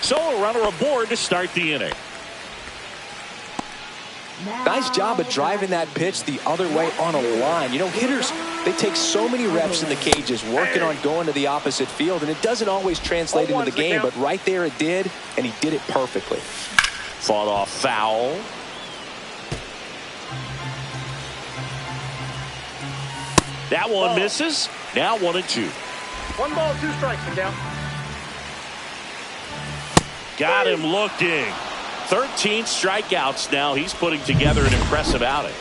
So a runner aboard to start the inning. Nice job of driving that pitch the other way on a line. You know, hitters, they take so many reps in the cages working on going to the opposite field, and it doesn't always translate into the game, but right there it did, and he did it perfectly. Fought off foul. That one misses. Now 1-2. 1 ball, 2 strikes, and down. Got him looking. 13 strikeouts now. He's putting together an impressive outing.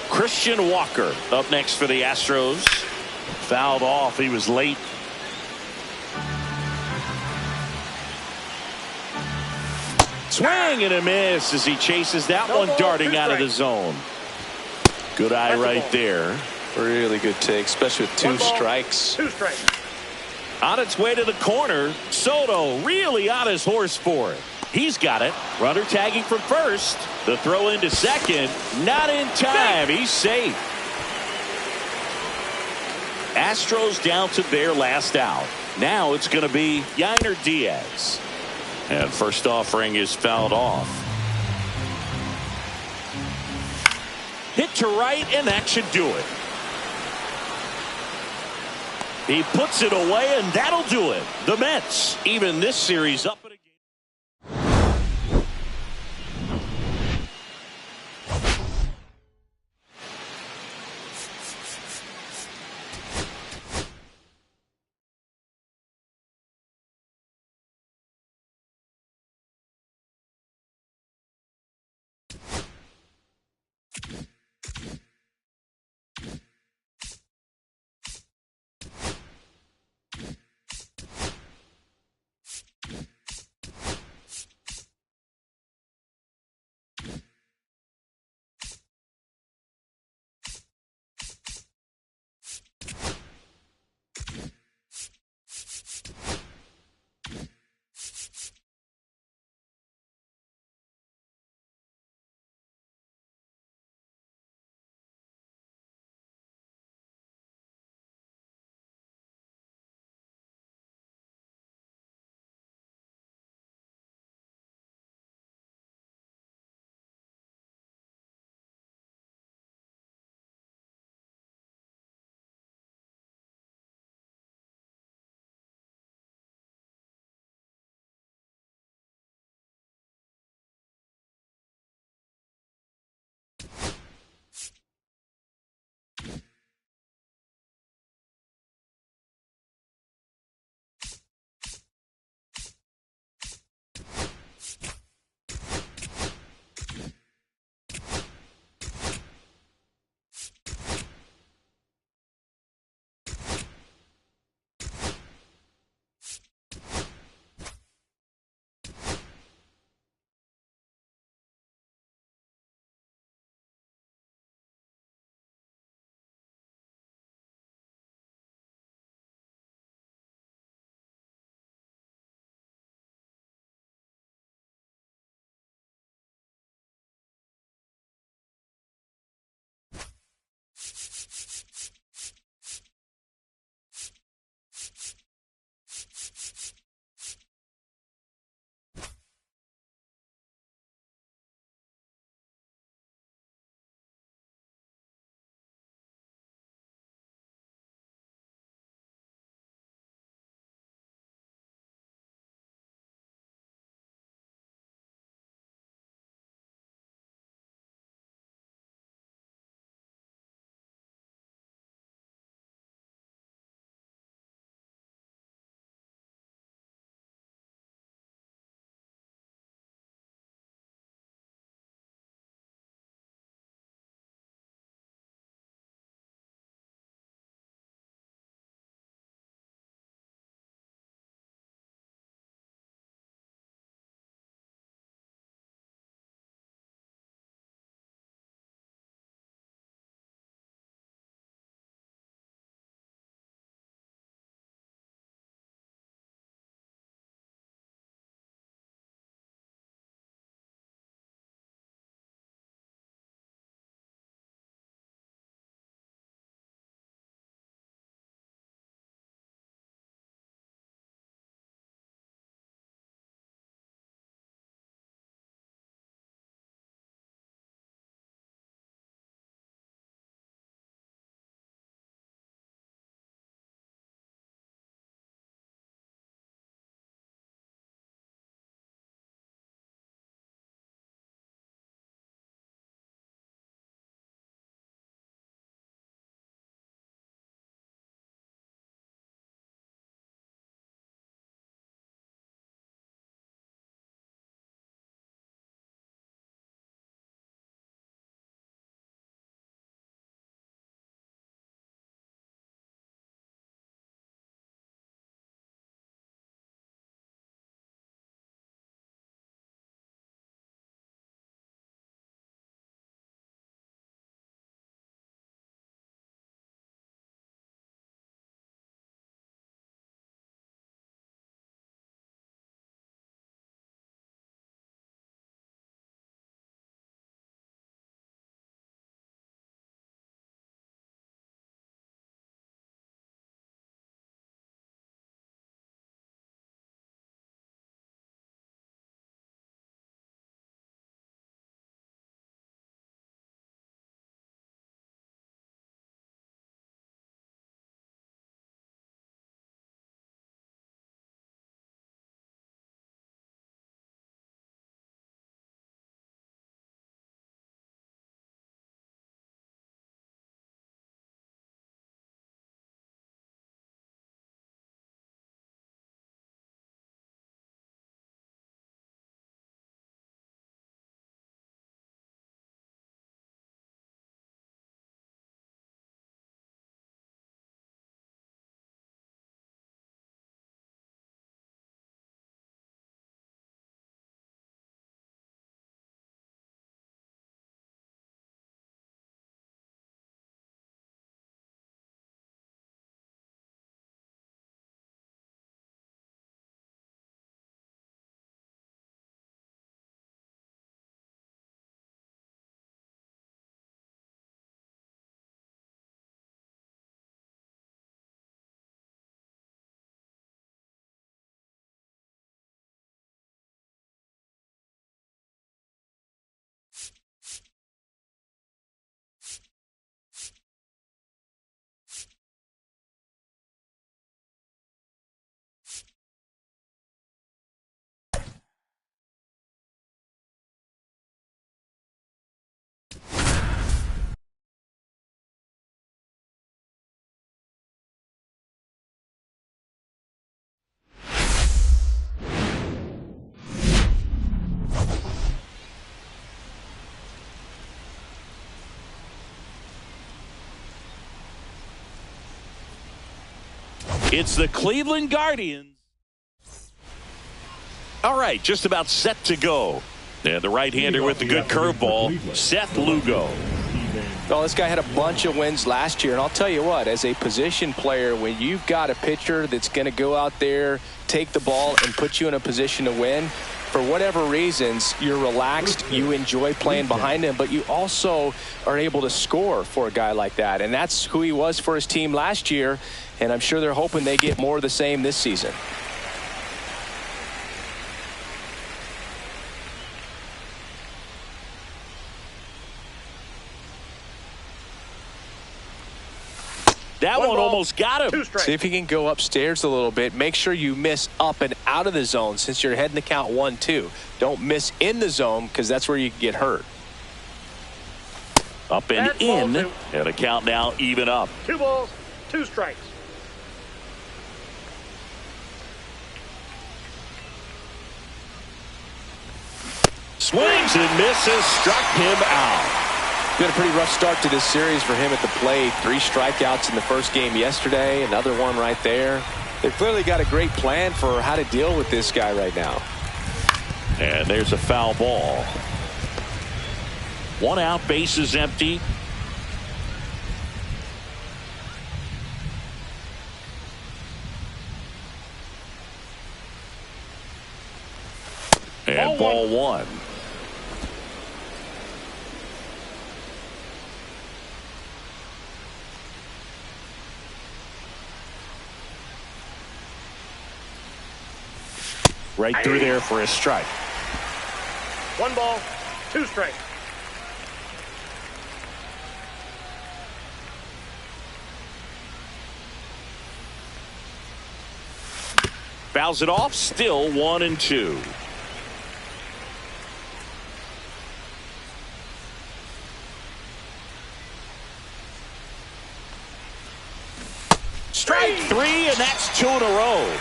Christian Walker up next for the Astros. Fouled off. He was late. Swing and a miss as he chases that one darting out of the zone. Good eye right there. Really good take, especially with 2 strikes. 2 strikes. On its way to the corner, Soto really on his horse for it. He's got it. Runner tagging from first. The throw into second. Not in time. He's safe. Astros down to their last out. Now it's going to be Yainer Diaz. And first offering is fouled off. Hit to right, and that should do it. He puts it away, and that'll do it. The Mets even this series up. It's the Cleveland Guardians. All right, just about set to go. And the right-hander with the good curveball, Seth Lugo. Well, this guy had a bunch of wins last year, and I'll tell you what, as a position player, when you've got a pitcher that's going to go out there, take the ball, and put you in a position to win, for whatever reasons, you're relaxed, you enjoy playing behind him, but you also are able to score for a guy like that. And that's who he was for his team last year, and I'm sure they're hoping they get more of the same this season. That one almost got him. See if he can go upstairs a little bit. Make sure you miss up and out of the zone since you're heading to count 1-2. Don't miss in the zone because that's where you can get hurt. Up and in. And a count now even up. 2 balls, 2 strikes. Swings and misses. Struck him out. Been a pretty rough start to this series for him at the plate. 3 strikeouts in the first game yesterday. Another one right there. They've clearly got a great plan for how to deal with this guy right now. And there's a foul ball. 1 out, bases empty. And ball 1. Right through there for a strike. 1 ball, 2 strikes. Fouls it off. Still 1-2. Strike 3, and that's 2 in a row.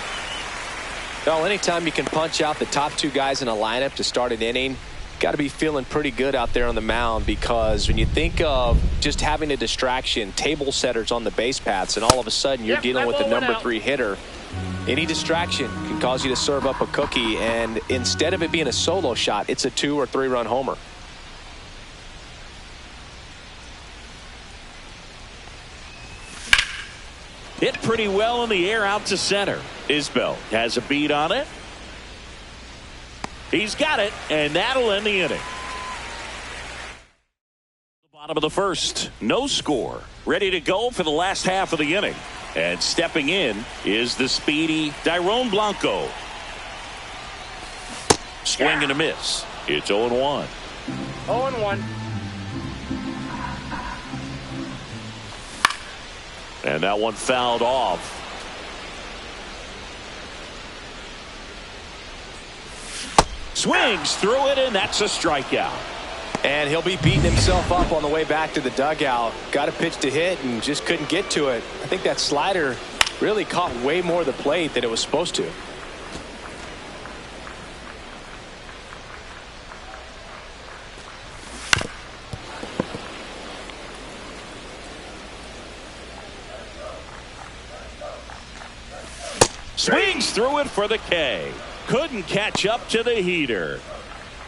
Well, anytime you can punch out the top 2 guys in a lineup to start an inning, got to be feeling pretty good out there on the mound, because when you think of just having a distraction, table setters on the base paths, and all of a sudden you're dealing with the number 3 hitter, any distraction can cause you to serve up a cookie, and instead of it being a solo shot, it's a 2 or 3 run homer. Hit pretty well in the air out to center. Isbell has a beat on it. He's got it, and that'll end the inning. The bottom of the first, no score. Ready to go for the last half of the inning. And stepping in is the speedy Dairon Blanco. Swing and a miss. It's 0-1. 0-1. And that one fouled off. Swings through it, and that's a strikeout. And he'll be beating himself up on the way back to the dugout. Got a pitch to hit and just couldn't get to it. I think that slider really caught way more of the plate than it was supposed to. Swings through it for the K. Couldn't catch up to the heater.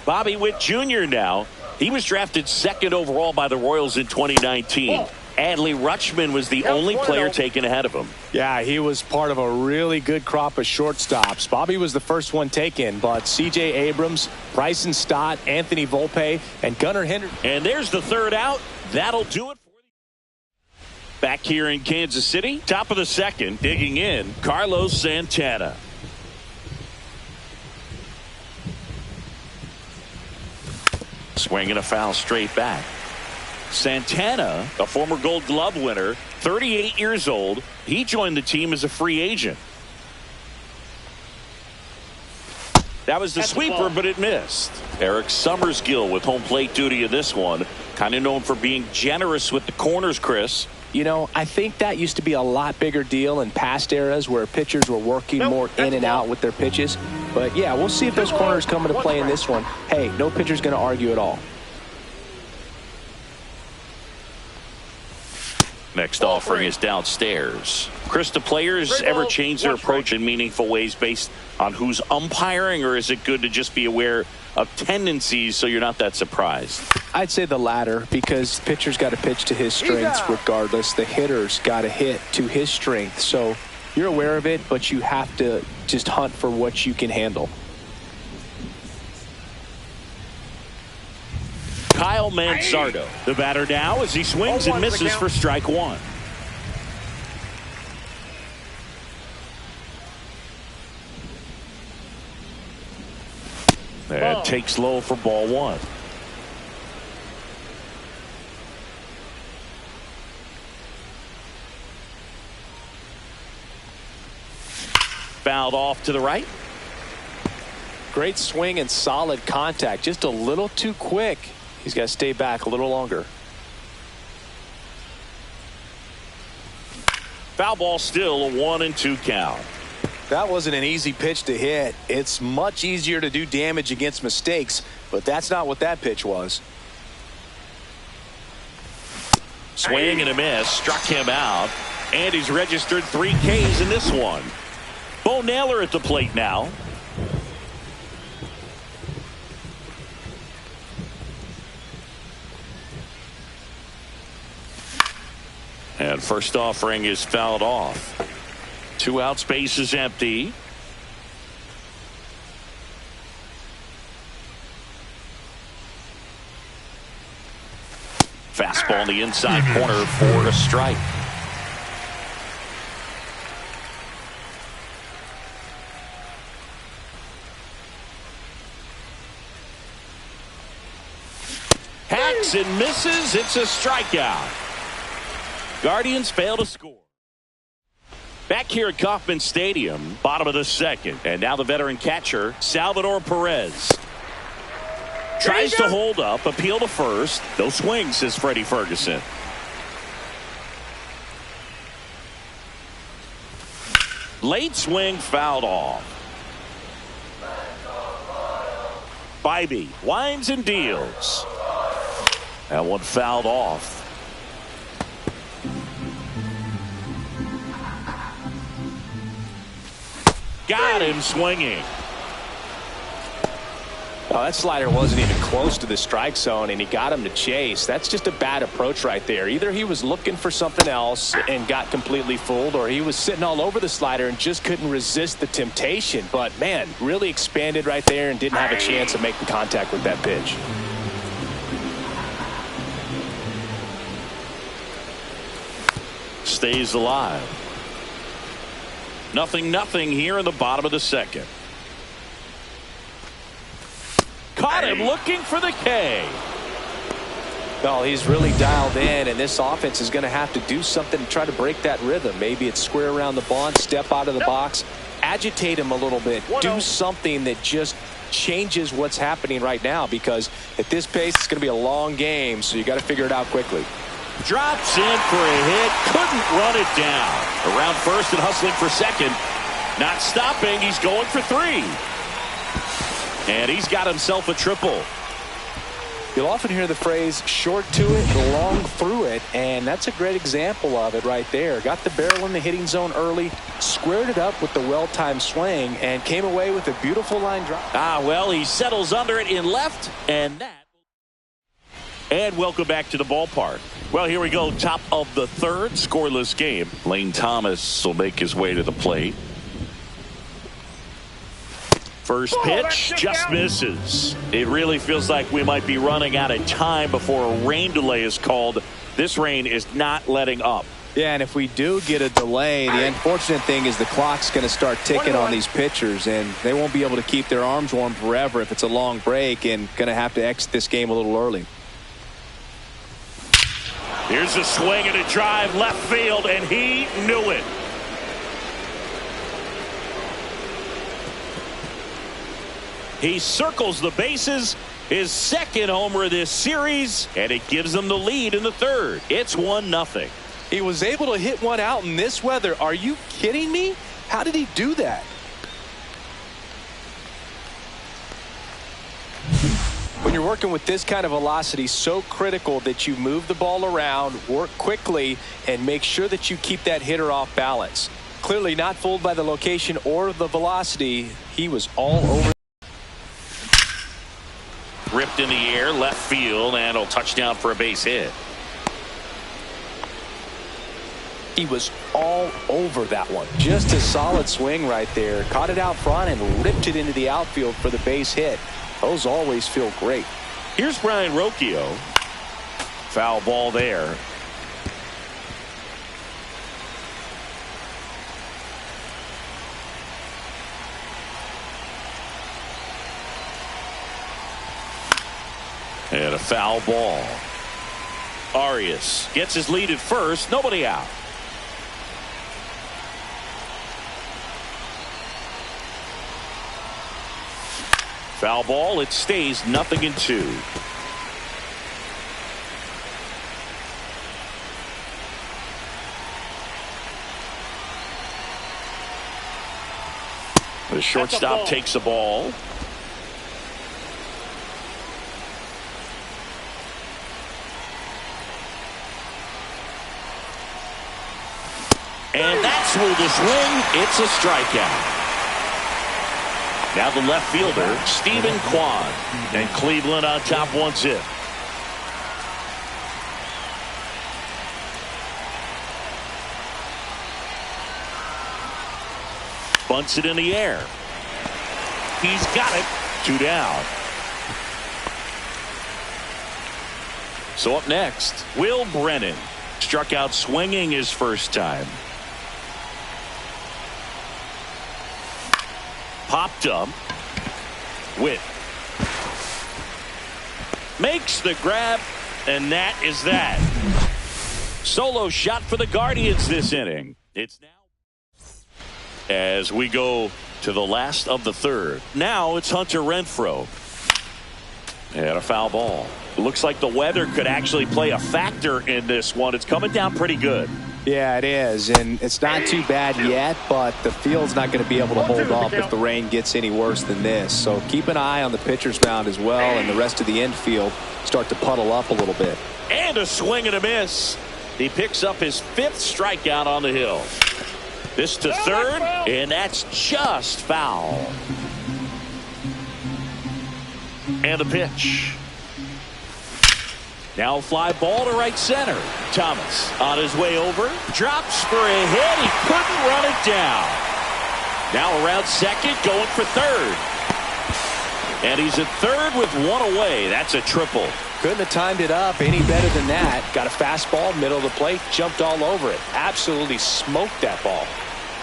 Bobby Witt Jr. now. He was drafted 2nd overall by the Royals in 2019. Adley Rutschman was the only player taken ahead of him. Yeah, he was part of a really good crop of shortstops. Bobby was the first one taken, but C.J. Abrams, Bryson Stott, Anthony Volpe, and Gunnar Henderson. And there's the 3rd out. That'll do it. Back here in Kansas City, top of the 2nd, digging in, Carlos Santana. Swinging a foul straight back. Santana, a former Gold Glove winner, 38 years old. He joined the team as a free agent. That was the sweeper, but it missed. Eric Summersgill with home plate duty in this one. Kind of known for being generous with the corners, Chris. You know, I think that used to be a lot bigger deal in past eras where pitchers were working more in and out with their pitches. But, yeah, we'll see if those corners come into play in this one. Hey, no pitcher's going to argue at all. Next offering is downstairs. Chris, do players ever change their approach in meaningful ways based on who's umpiring, or is it good to just be aware of tendencies so you're not that surprised? I'd say the latter, because the pitcher's got to pitch to his strengths regardless. The hitter's got to hit to his strength. So you're aware of it, but you have to just hunt for what you can handle. Kyle Manzardo, the batter now, as he swings and misses for strike one. That takes low for ball one. Fouled off to the right. Great swing and solid contact. Just a little too quick. He's got to stay back a little longer. Foul ball, still a 1-2 count. That wasn't an easy pitch to hit. It's much easier to do damage against mistakes, but that's not what that pitch was. Swing and a miss, struck him out, and he's registered 3 Ks in this one. Bo Naylor at the plate now. And first offering is fouled off. 2 outs, base is empty. Fastball in the inside corner for a strike. Hacks and misses. It's a strikeout. Guardians fail to score. Back here at Kauffman Stadium, bottom of the second. And now the veteran catcher, Salvador Perez. Tries to hold up, appeal to first. No swing, says Freddie Ferguson. Late swing fouled off. Bybee winds and deals. That one fouled off. Got him swinging. Oh, that slider wasn't even close to the strike zone, and he got him to chase. That's just a bad approach right there. Either he was looking for something else and got completely fooled, or he was sitting all over the slider and just couldn't resist the temptation. But, man, really expanded right there and didn't have a chance of making contact with that pitch. Stays alive. 0-0 here in the bottom of the second. Caught him looking for the K. Well, he's really dialed in, and this offense is going to have to do something to try to break that rhythm. Maybe it's square around the bunt, step out of the box, agitate him a little bit, do something that just changes what's happening right now, because at this pace it's going to be a long game, so you got to figure it out quickly. Drops in for a hit. Couldn't run it down. Around first and hustling for second. Not stopping. He's going for 3. And he's got himself a triple. You'll often hear the phrase short to it, long through it, and that's a great example of it right there. Got the barrel in the hitting zone early, squared it up with the well-timed swing, and came away with a beautiful line drive. Well, he settles under it in left, and that. And welcome back to the ballpark. Well, here we go. Top of the third, scoreless game. Lane Thomas will make his way to the plate. First pitch just misses. It really feels like we might be running out of time before a rain delay is called. This rain is not letting up. Yeah, and if we do get a delay, the unfortunate thing is the clock's going to start ticking on these pitchers, and they won't be able to keep their arms warm forever if it's a long break, and going to have to exit this game a little early. Here's a swing and a drive left field, and he knew it. He circles the bases, his second homer of this series, and it gives them the lead in the third. It's 1-0. He was able to hit one out in this weather. Are you kidding me? How did he do that? When you're working with this kind of velocity, so critical that you move the ball around, work quickly, and make sure that you keep that hitter off balance. Clearly not fooled by the location or the velocity. He was all over. Ripped in the air, left field, and a touchdown for a base hit. He was all over that one. Just a solid swing right there. Caught it out front and ripped it into the outfield for the base hit. Those always feel great. Here's Brian Rocchio. Foul ball there. And a foul ball. Arias gets his lead at first. Nobody out. Foul ball. It stays 0-2. The shortstop takes the ball. And that's smooth a swing. It's a strikeout. Now the left fielder, Stephen Kwan. And Cleveland on top 1-0. Bunts it in the air. He's got it. 2 down. So up next, Will Brennan. Struck out swinging his first time. Popped up. Witt makes the grab, and that is that. Solo shot for the Guardians this inning. It's now as we go to the last of the third. Now it's Hunter Renfroe. And a foul ball. Looks like the weather could actually play a factor in this one. It's coming down pretty good. Yeah, it is, and it's not too bad yet, but the field's not going to be able to hold up if the rain gets any worse than this. So keep an eye on the pitcher's mound as well, and the rest of the infield start to puddle up a little bit. And a swing and a miss. He picks up his 5th strikeout on the hill. This to third, and that's just foul. And a pitch. Now a fly ball to right center. Thomas on his way over. Drops for a hit. He couldn't run it down. Now around second, going for third. And he's at third with 1 away. That's a triple. Couldn't have timed it up any better than that. Got a fastball, middle of the plate, jumped all over it. Absolutely smoked that ball.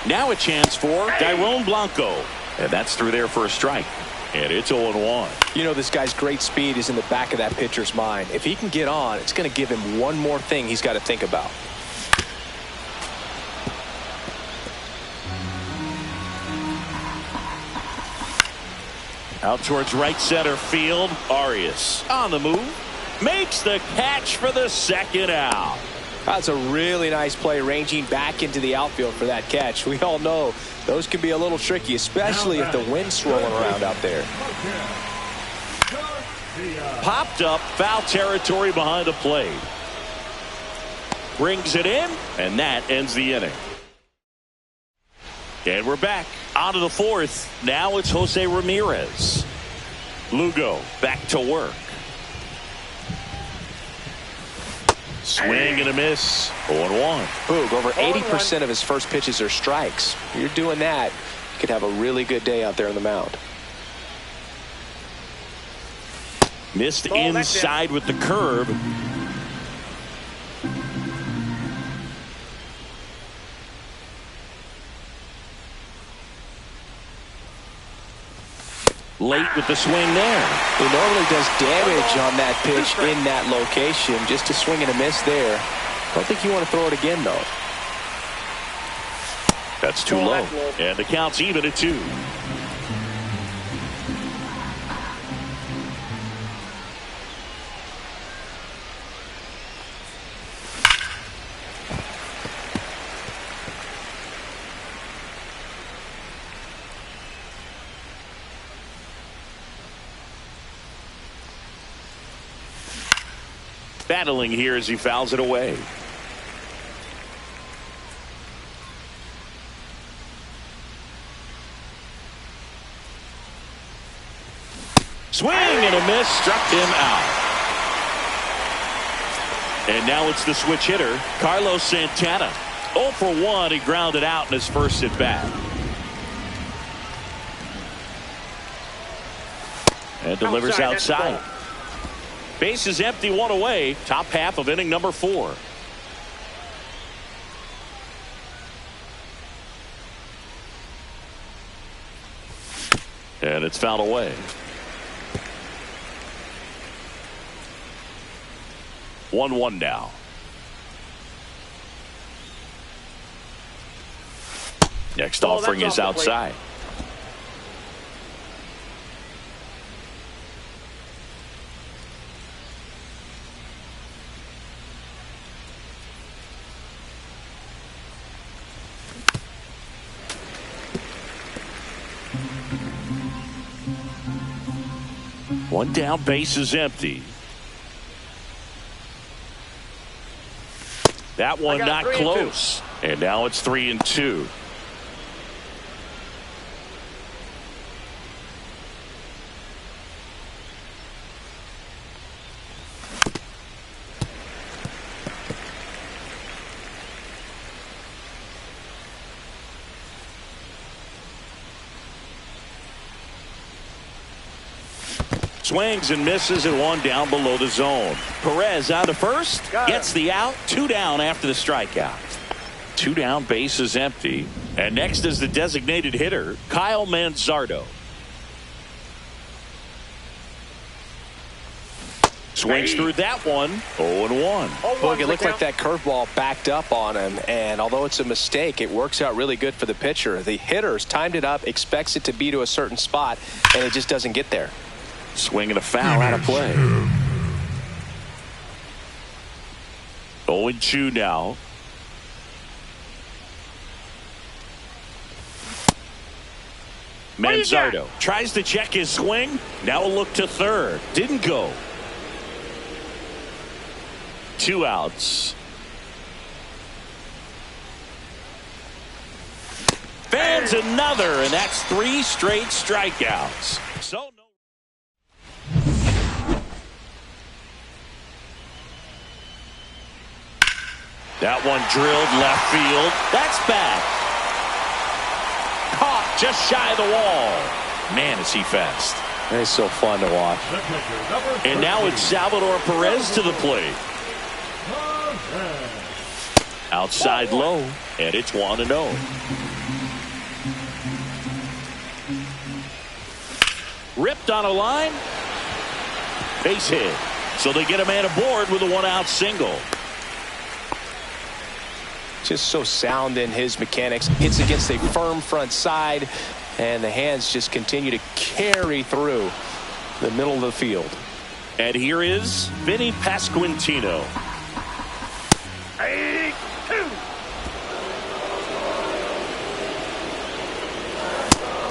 Now a chance for Dairon Blanco. And that's through there for a strike. And it's 0-1. You know, this guy's great speed is in the back of that pitcher's mind. If he can get on, it's going to give him one more thing he's got to think about. Out towards right center field. Arias on the move. Makes the catch for the second out. That's a really nice play, ranging back into the outfield for that catch. We all know those can be a little tricky, especially if the wind's swirling around out there. Popped up, foul territory behind the plate. Brings it in, and that ends the inning. And we're back on to the 4th. Now it's Jose Ramirez. Lugo back to work. Swing and a miss. 0-1. Boog, over 80% of his first pitches are strikes. You're doing that, you could have a really good day out there on the mound. Missed inside with the curve. Late with the swing there. He normally does damage on that pitch in that location. Just a swing and a miss there. Don't think you want to throw it again, though. That's too low. And the count's even at 2. battling here as he fouls it away. Swing and a miss, struck him out. And now it's the switch hitter, Carlos Santana. 0 for 1, he grounded out in his first at bat. And delivers outside. Base is empty, 1 away. Top half of inning number 4. And it's fouled away. 1-1 now. Next offering is outside. One down, base is empty. That one not close. And now it's 3-2. Swings and misses and 1 down below the zone. Perez out of first, gets the out. 2 down after the strikeout. 2 down, base is empty. And next is the designated hitter, Kyle Manzardo. Swings through that one. 0-1. Look, it looked like that curveball backed up on him, and although it's a mistake, it works out really good for the pitcher. The hitter's timed it up, expects it to be to a certain spot, and it just doesn't get there. Swing and a foul out of play. 0-2 now. Manzardo tries to check his swing. Now a look to third. Didn't go. 2 outs. Fans another, and that's 3 straight strikeouts. So no. That one drilled left field. That's back. Caught just shy of the wall. Man, is he fast. It's so fun to watch. And now it's Salvador Perez to the plate. Outside low, and it's 1-0. Ripped on a line. Base hit. So they get a man aboard with a 1-out single. Just so sound in his mechanics. Hits against a firm front side, and the hands just continue to carry through the middle of the field. And here is Vinny Pasquantino. 8-2.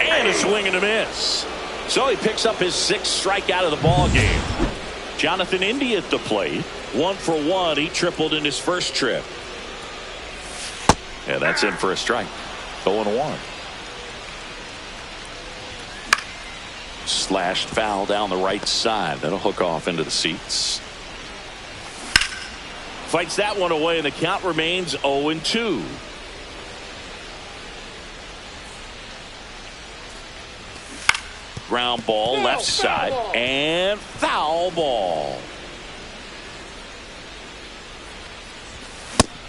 And a swing and a miss. So he picks up his 6th strikeout of the ball game. Jonathan India at the plate. 1 for 1. He tripled in his first trip. Yeah, that's in for a strike. 0-1. Slashed foul down the right side. That'll hook off into the seats. Fights that one away, and the count remains 0-2. Ground ball left side and foul ball.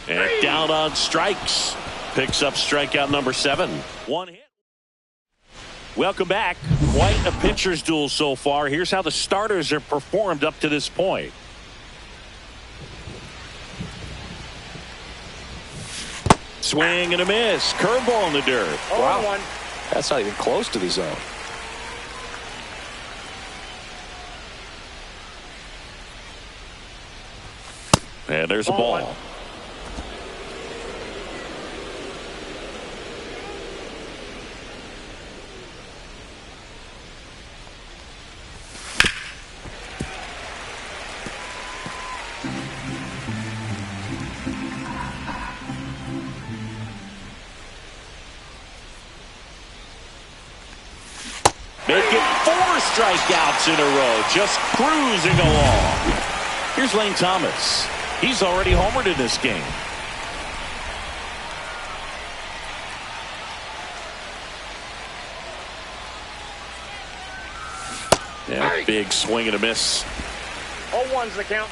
And down on strikes. Picks up strikeout number 7. 1 hit. Welcome back. Quite a pitcher's duel so far. Here's how the starters have performed up to this point. Swing and a miss. Curveball in the dirt. Wow. That's not even close to the zone. And there's a ball. strikeouts in a row, just cruising along. Here's Lane Thomas. He's already homered in this game. Yeah, big swing and a miss. 0-1's the count.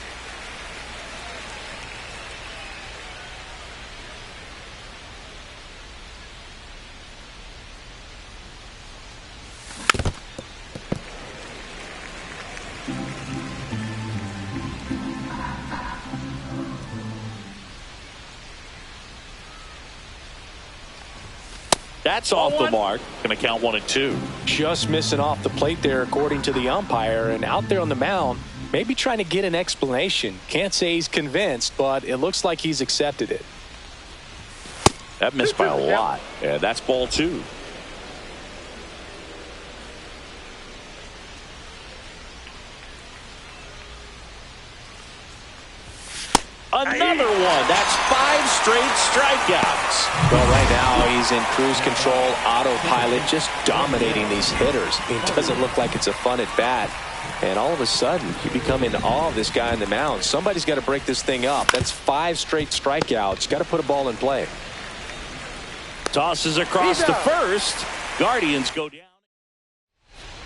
That's off the mark. Going to count 1-2. Just missing off the plate there, according to the umpire. And out there on the mound, maybe trying to get an explanation. Can't say he's convinced, but it looks like he's accepted it. That missed by a lot. Yeah, that's ball 2. Another one. That's 5 straight strikeouts. Well, right now he's in cruise control, autopilot, just dominating these hitters. It doesn't look like it's a fun at bat. And all of a sudden, you become in awe of this guy on the mound. Somebody's got to break this thing up. That's 5 straight strikeouts. Got to put a ball in play. Tosses across to first. Guardians go down.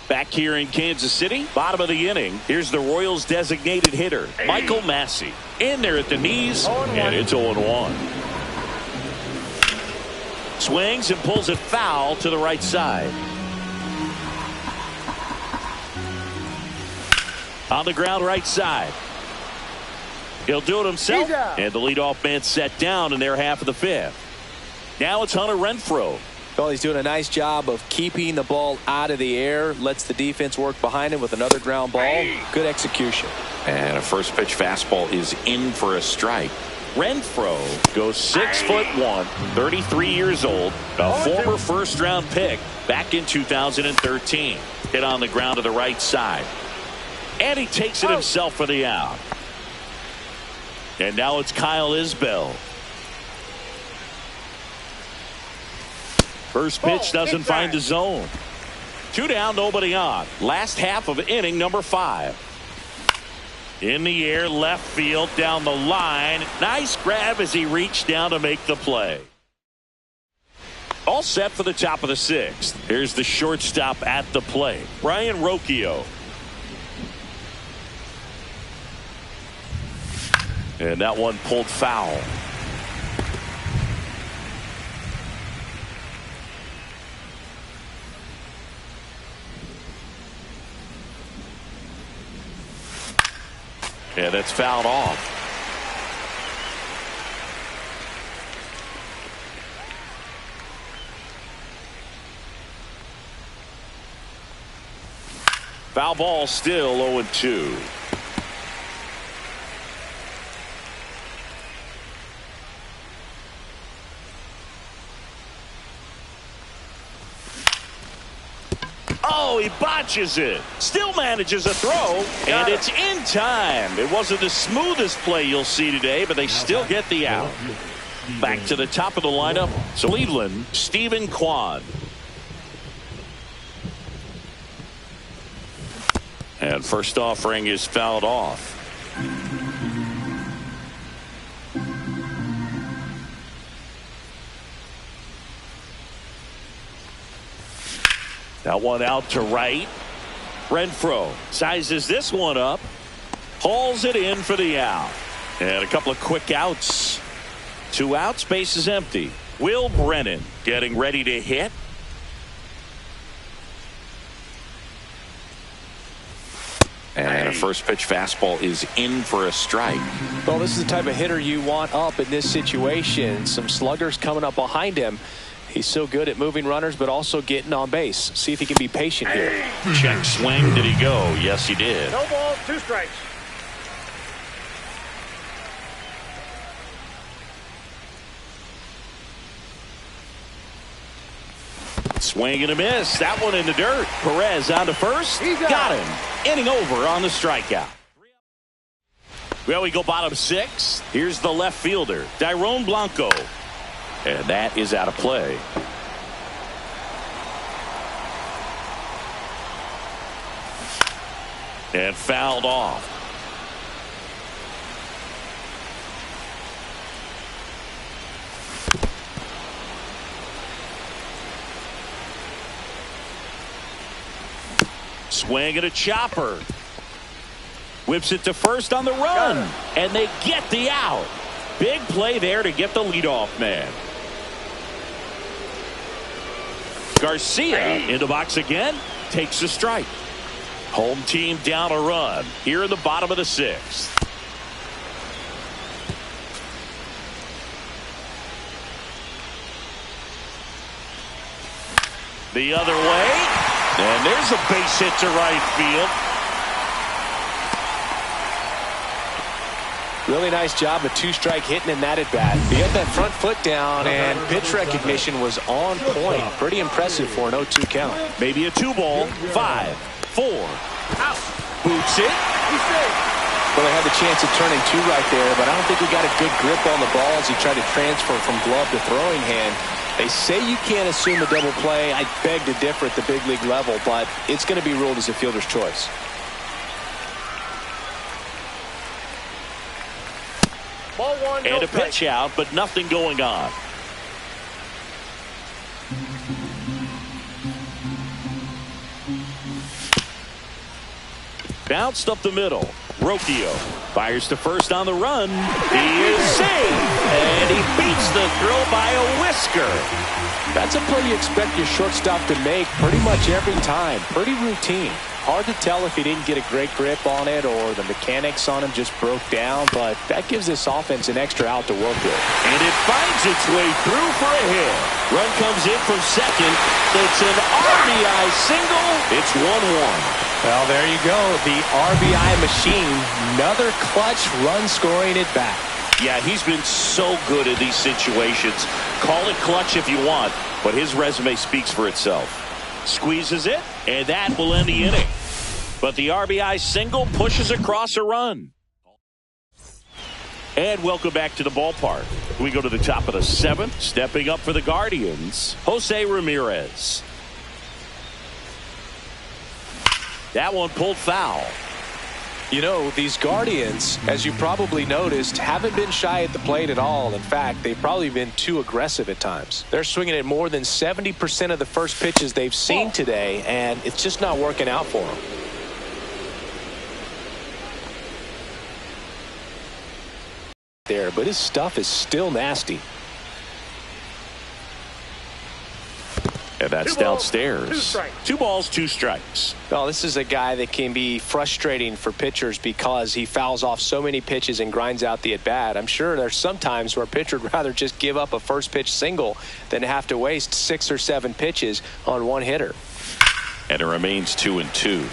Back here in Kansas City, bottom of the inning. Here's the Royals' designated hitter, Michael Massey. In there at the knees, and it's 0-1. Swings and pulls it foul to the right side. On the ground right side. He'll do it himself, and the leadoff man set down in their half of the 5th. Now it's Hunter Renfroe. Well, he's doing a nice job of keeping the ball out of the air. Lets the defense work behind him with another ground ball. Good execution. And a first pitch fastball is in for a strike. Renfroe goes 6'1", 33 years old, a former first-round pick back in 2013. Hit on the ground to the right side. And he takes it himself for the out. And now it's Kyle Isbell. First pitch doesn't find the zone. 2 down, nobody on. Last half of inning number 5. In the air, left field, down the line. Nice grab as he reached down to make the play. All set for the top of the 6th. Here's the shortstop at the plate, Brian Rocchio. And that one pulled foul. Yeah, that's fouled off. Foul ball, still 0-2. Oh, he botches it. Still manages a throw, and it's in time. It wasn't the smoothest play you'll see today, but they still get the out. Back to the top of the lineup, so Cleveland, Stephen Kwan. And first offering is fouled off. That one out to right. Renfroe sizes this one up. Hauls it in for the out. And a couple of quick outs. 2 outs, base is empty. Will Brennan getting ready to hit. And a first pitch fastball is in for a strike. Well, this is the type of hitter you want up in this situation. Some sluggers coming up behind him. He's so good at moving runners, but also getting on base. See if he can be patient here. Check swing. Did he go? Yes, he did. No balls, 2 strikes. Swing and a miss. That one in the dirt. Perez on to first. Got him. Inning over on the strikeout. Well, we go bottom 6. Here's the left fielder, Dairon Blanco. And that is out of play. And fouled off. Swing and a chopper. Whips it to first on the run. And they get the out. Big play there to get the leadoff man. Garcia in the box again. Takes a strike. Home team down a run here in the bottom of the sixth. The other way. And there's a base hit to right field. Really nice job of two-strike hitting in that at-bat. He got that front foot down, and pitch recognition was on point. Pretty impressive for an 0-2 count. Maybe a 2-ball. 5, 4. Out. Boots it. Well, they had the chance of turning two right there, but I don't think he got a good grip on the ball as he tried to transfer from glove to throwing hand. They say you can't assume a double play. I beg to differ at the big league level, but it's going to be ruled as a fielder's choice. Ball one, and a pitch out, but nothing going on. Bounced up the middle. Rocchio fires to first on the run. He is safe, and he beats the throw by a whisker. That's a play you expect your shortstop to make pretty much every time. Pretty routine. Hard to tell if he didn't get a great grip on it or the mechanics on him just broke down, but that gives this offense an extra out to work with. And it finds its way through for a hit. Run comes in from second. It's an RBI single. It's 1-1. Well, there you go. The RBI machine. Another clutch run scoring at bat. Yeah, he's been so good in these situations. Call it clutch if you want, but his resume speaks for itself. Squeezes it, and that will end the inning. But the RBI single pushes across a run. And welcome back to the ballpark. We go to the top of the seventh. Stepping up for the Guardians, Jose Ramirez. That one pulled foul. You know, these Guardians, as you probably noticed, haven't been shy at the plate at all. In fact, they've probably been too aggressive at times. They're swinging at more than 70% of the first pitches they've seen today, and it's just not working out for them. There, but his stuff is still nasty. And that's downstairs. 2 balls, 2 strikes. Well, this is a guy that can be frustrating for pitchers because he fouls off so many pitches and grinds out the at-bat. I'm sure there's some times where a pitcher would rather just give up a first pitch single than have to waste 6 or 7 pitches on one hitter. And it remains 2-2.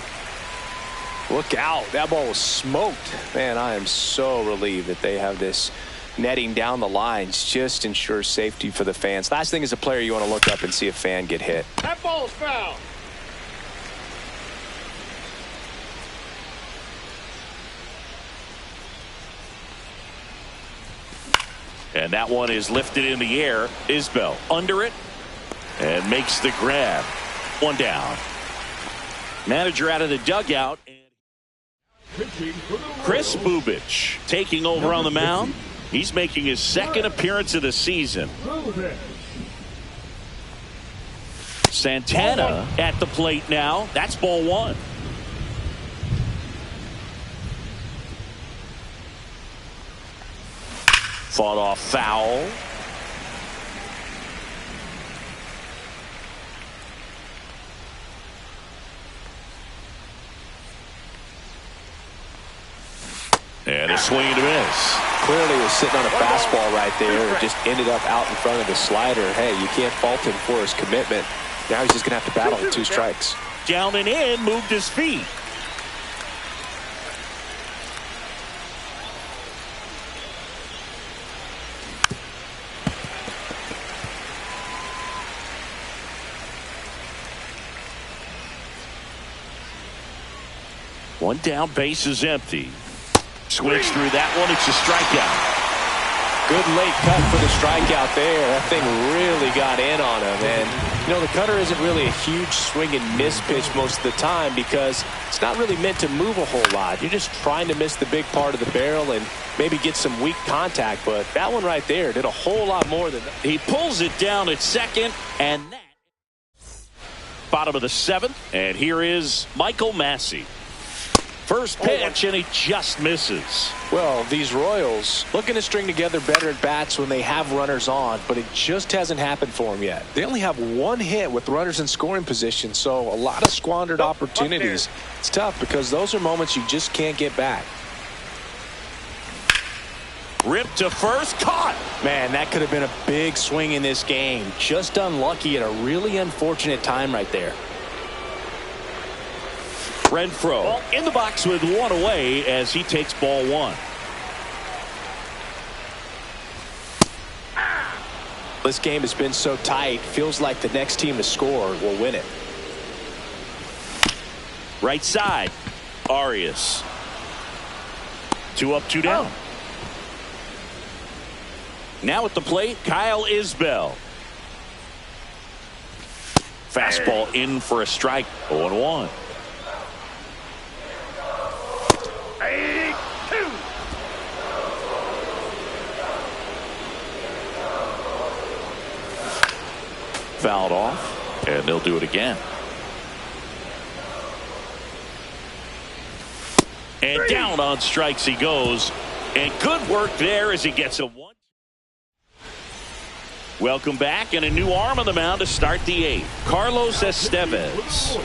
Look out. That ball was smoked. Man, I am so relieved that they have this netting down the lines. Just ensures safety for the fans. Last thing as a player, you want to look up and see a fan get hit. That ball's foul. And that one is lifted in the air. Isbell under it and makes the grab. 1 down. Manager out of the dugout. Chris Bubich taking over on the mound. He's making his second appearance of the season. Santana at the plate now. That's ball 1. Fought off foul. And a swing and a miss. Clearly was sitting on a fastball right there. Just ended up out in front of the slider. Hey, you can't fault him for his commitment. Now he's just going to have to battle with 2 strikes. Down and in, moved his feet. One down, base is empty. Swings through that one. It's a strikeout. Good late cut for the strikeout there. That thing really got in on him, and You know, the cutter isn't really a huge swing and miss pitch most of the time because it's not really meant to move a whole lot. You're just trying to miss the big part of the barrel and maybe get some weak contact. But that one right there did a whole lot more than that. He pulls it down at second, and that. Bottom of the seventh, and here is Michael Massey. First pitch, and he just misses. Well, these Royals looking to string together better at bats when they have runners on, but it just hasn't happened for them yet. They only have one hit with runners in scoring position, so a lot of squandered opportunities. It's tough because those are moments you just can't get back. Ripped to first, caught. Man, that could have been a big swing in this game. Just unlucky at a really unfortunate time right there. Renfroe in the box with one away as he takes ball one. This game has been so tight, feels like the next team to score will win it. Right side, Arias. 2 up, 2 down. Now at the plate, Kyle Isbell. Fastball in for a strike. 0-1. Fouled off, and they'll do it again. And down on strikes he goes. And good work there as he gets a 1. Welcome back, and a new arm on the mound to start the 8th. Carlos Estevez.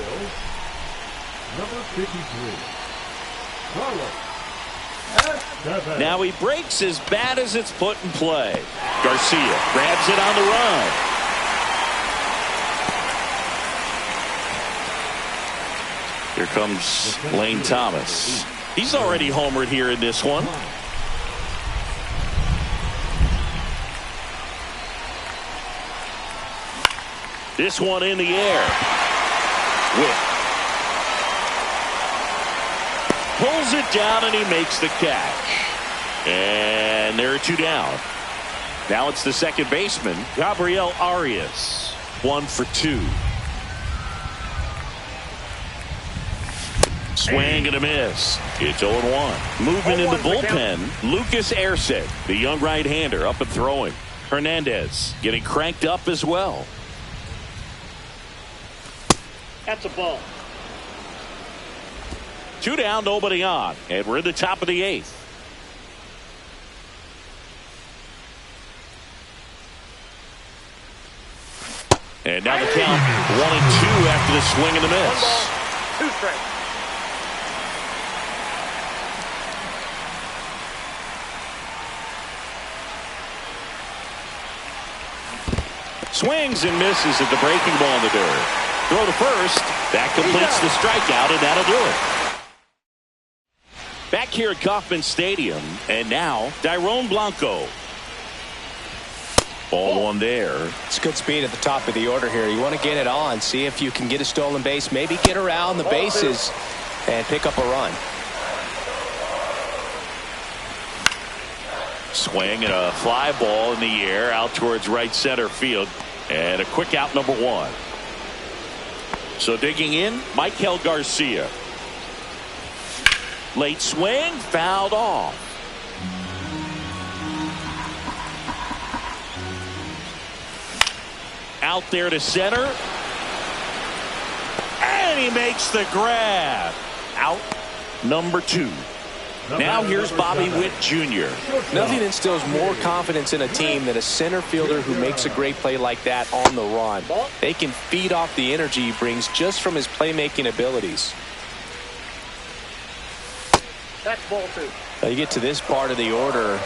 Number 53. Now he breaks as bad as it's put in play. Garcia grabs it on the run. Here comes Lane Thomas. He's already homered here in this one. This one in the air. Whip. Pulls it down and he makes the catch. And there are 2 down. Now it's the second baseman, Gabriel Arias. 1 for 2. Swing and a miss. It's 0-1. Movement in the bullpen. Lucas Erceg, the young right-hander, up and throwing. Hernandez getting cranked up as well. That's a ball. 2 down, nobody on, and we're in the top of the 8th. And now the count 1-2 after the swing and the miss. 1 ball, 2 strikes. Swings and misses at the breaking ball in the dirt. Throw to first. That completes the strikeout, and that'll do it. Back here at Kauffman Stadium, and now Dairon Blanco. Ball 1 there. It's good speed at the top of the order here. You want to get it on, see if you can get a stolen base, maybe get around the bases and pick up a run. Swing and a fly ball in the air out towards right center field. And a quick out, number 1. So digging in, Michael Garcia. Late swing, fouled off. Out there to center. And he makes the grab. Out, number 2. Now here's Bobby Witt Jr. Nothing instills more confidence in a team than a center fielder who makes a great play like that on the run. They can feed off the energy he brings just from his playmaking abilities. That's ball 2. Now you get to this part of the order.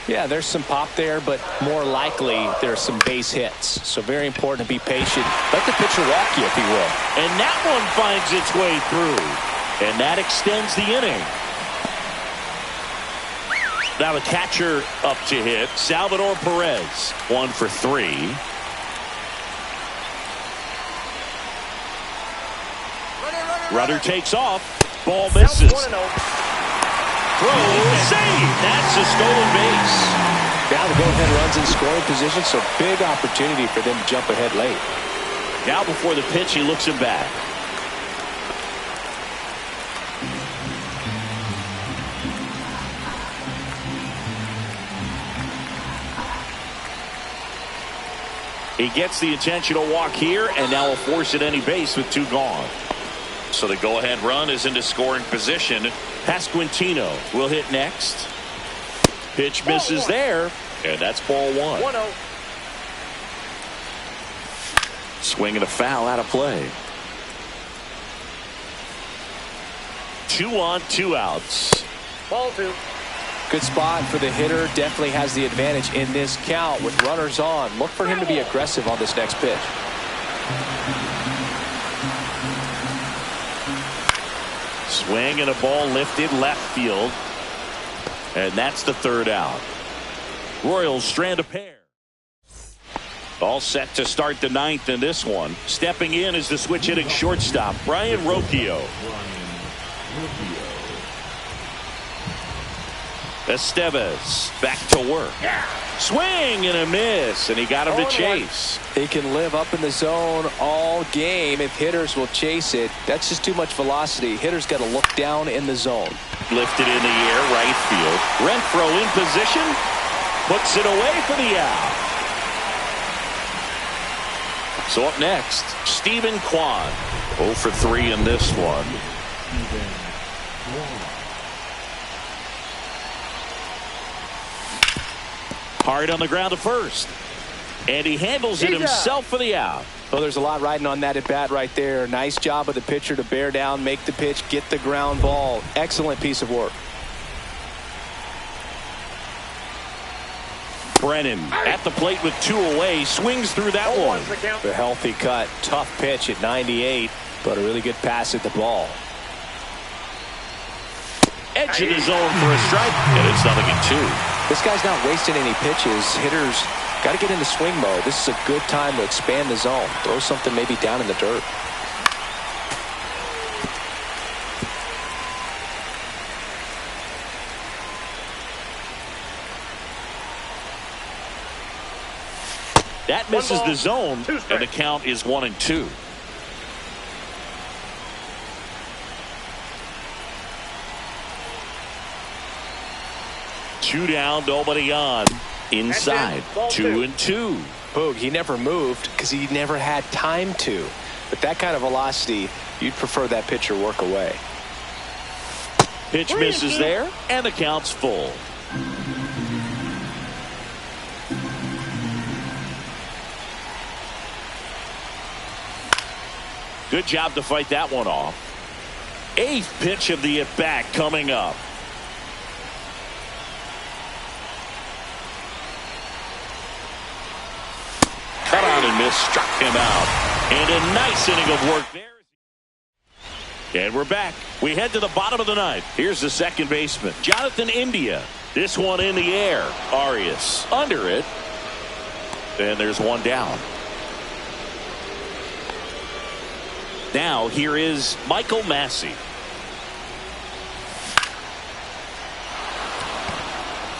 Yeah, there's some pop there, but more likely there's some base hits. So very important to be patient. Let the pitcher walk you, if he will. And that one finds its way through. And that extends the inning. Now the catcher up to hit, Salvador Perez. 1 for 3. Runner takes off. Ball misses. Throw, save. That's a stolen base. Now the go-ahead runs in scoring position, so big opportunity for them to jump ahead late. Now before the pitch, he looks him back. He gets the intentional walk here, and now will force at any base with 2 gone. So the go-ahead run is into scoring position. Pasquantino will hit next. Pitch misses there, and that's ball 1. 1-0. Swing and a foul out of play. 2 on, 2 outs. Ball 2. Good spot for the hitter. Definitely has the advantage in this count with runners on. Look for him to be aggressive on this next pitch. Swing and a ball lifted left field. And that's the 3rd out. Royals strand a pair. All set to start the 9th in this one. Stepping in is the switch hitting shortstop, Brian Rocchio. Estevez back to work. Swing and a miss, and he got him to chase. He can live up in the zone all game if hitters will chase it. That's just too much velocity. Hitters got to look down in the zone. Lifted in the air, right field. Renfroe in position. Puts it away for the out. So up next, Stephen Kwan. 0 for 3 in this one. Hard on the ground to first. And he handles it himself for the out. Well, there's a lot riding on that at bat right there. Nice job of the pitcher to bear down, make the pitch, get the ground ball. Excellent piece of work. Brennan at the plate with 2 away. Swings through that one. A healthy cut. Tough pitch at 98, but a really good pass at the ball. Edge in his zone for a strike. And it's 0-2. This guy's not wasting any pitches. Hitters got to get into swing mode. This is a good time to expand the zone. Throw something maybe down in the dirt. That misses the zone, and the count is 1-2. Two down, nobody on. Inside, 2-2. Boog, he never moved because he never had time to. But that kind of velocity, you'd prefer that pitcher work away. Pitch misses there, and the count's full. Good job to fight that one off. 8th pitch of the at-bat coming up. Cut out and miss, struck him out. And a nice inning of work there. And we're back. We head to the bottom of the 9th. Here's the second baseman, Jonathan India. This one in the air. Arias under it. And there's one down. Now here is Michael Massey.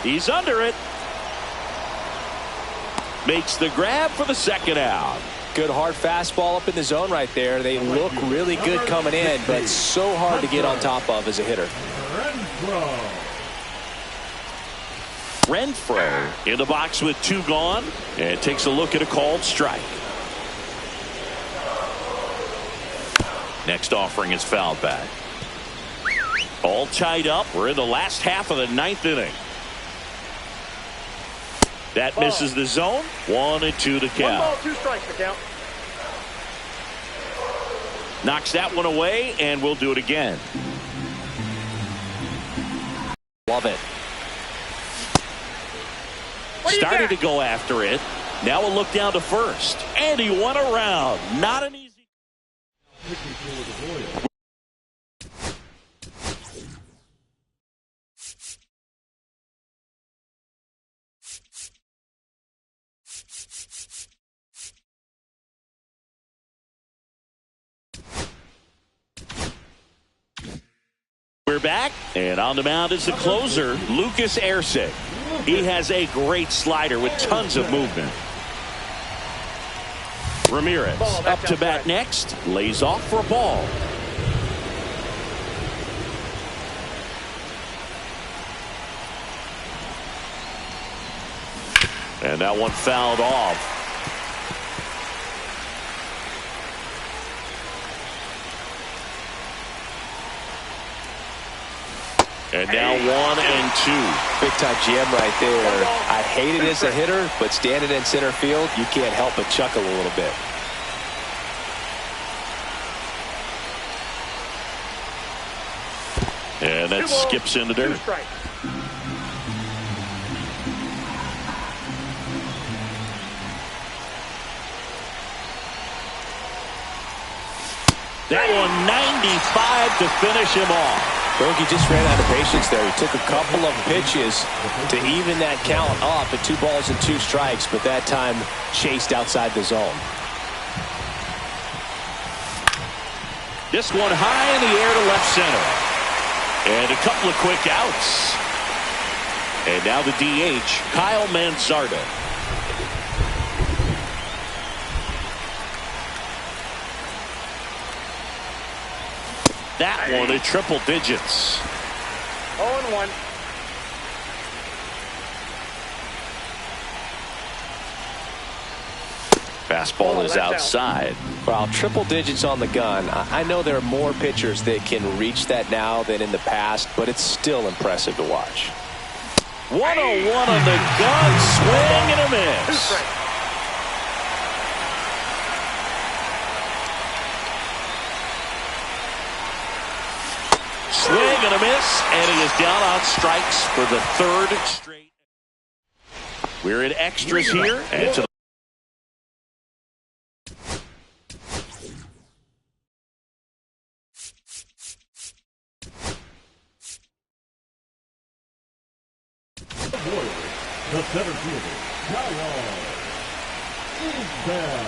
He's under it. Makes the grab for the 2nd out. Good hard fastball up in the zone right there. They look really good coming in, but so hard to get on top of as a hitter. Renfroe in the box with 2 gone, and takes a look at a called strike. Next offering is fouled back. All tied up. We're in the last half of the 9th inning. That misses the zone. 1-2 to count. 1 ball, 2 strikes to count. Knocks that one away, and we'll do it again. Love it. Started to go after it. Now we'll look down to first. And he won around. Not an easy. We're back, and on the mound is the closer, Lucas Erceg. He has a great slider with tons of movement. Ramirez up to bat next. Lays off for a ball. And that one fouled off. And now 1 and 2. Big time jam right there. I hate it as a hitter, but standing in center field, you can't help but chuckle a little bit. And that skips into dirt. That one 95 to finish him off. Bogey just ran out of patience there. He took a couple of pitches to even that count up at 2 balls and 2 strikes, but that time chased outside the zone. This one high in the air to left center. And a couple of quick outs. And now the DH, Kyle Manzardo. That one at triple digits. 0-1. Fastball is outside. Well, triple digits on the gun. I know there are more pitchers that can reach that now than in the past, but it's still impressive to watch. 101 on the gun. Swing and a miss. Swing and a miss, and he is down on strikes for the 3rd straight. We're in extras here, and to the the center fielder, Kyle Isbel.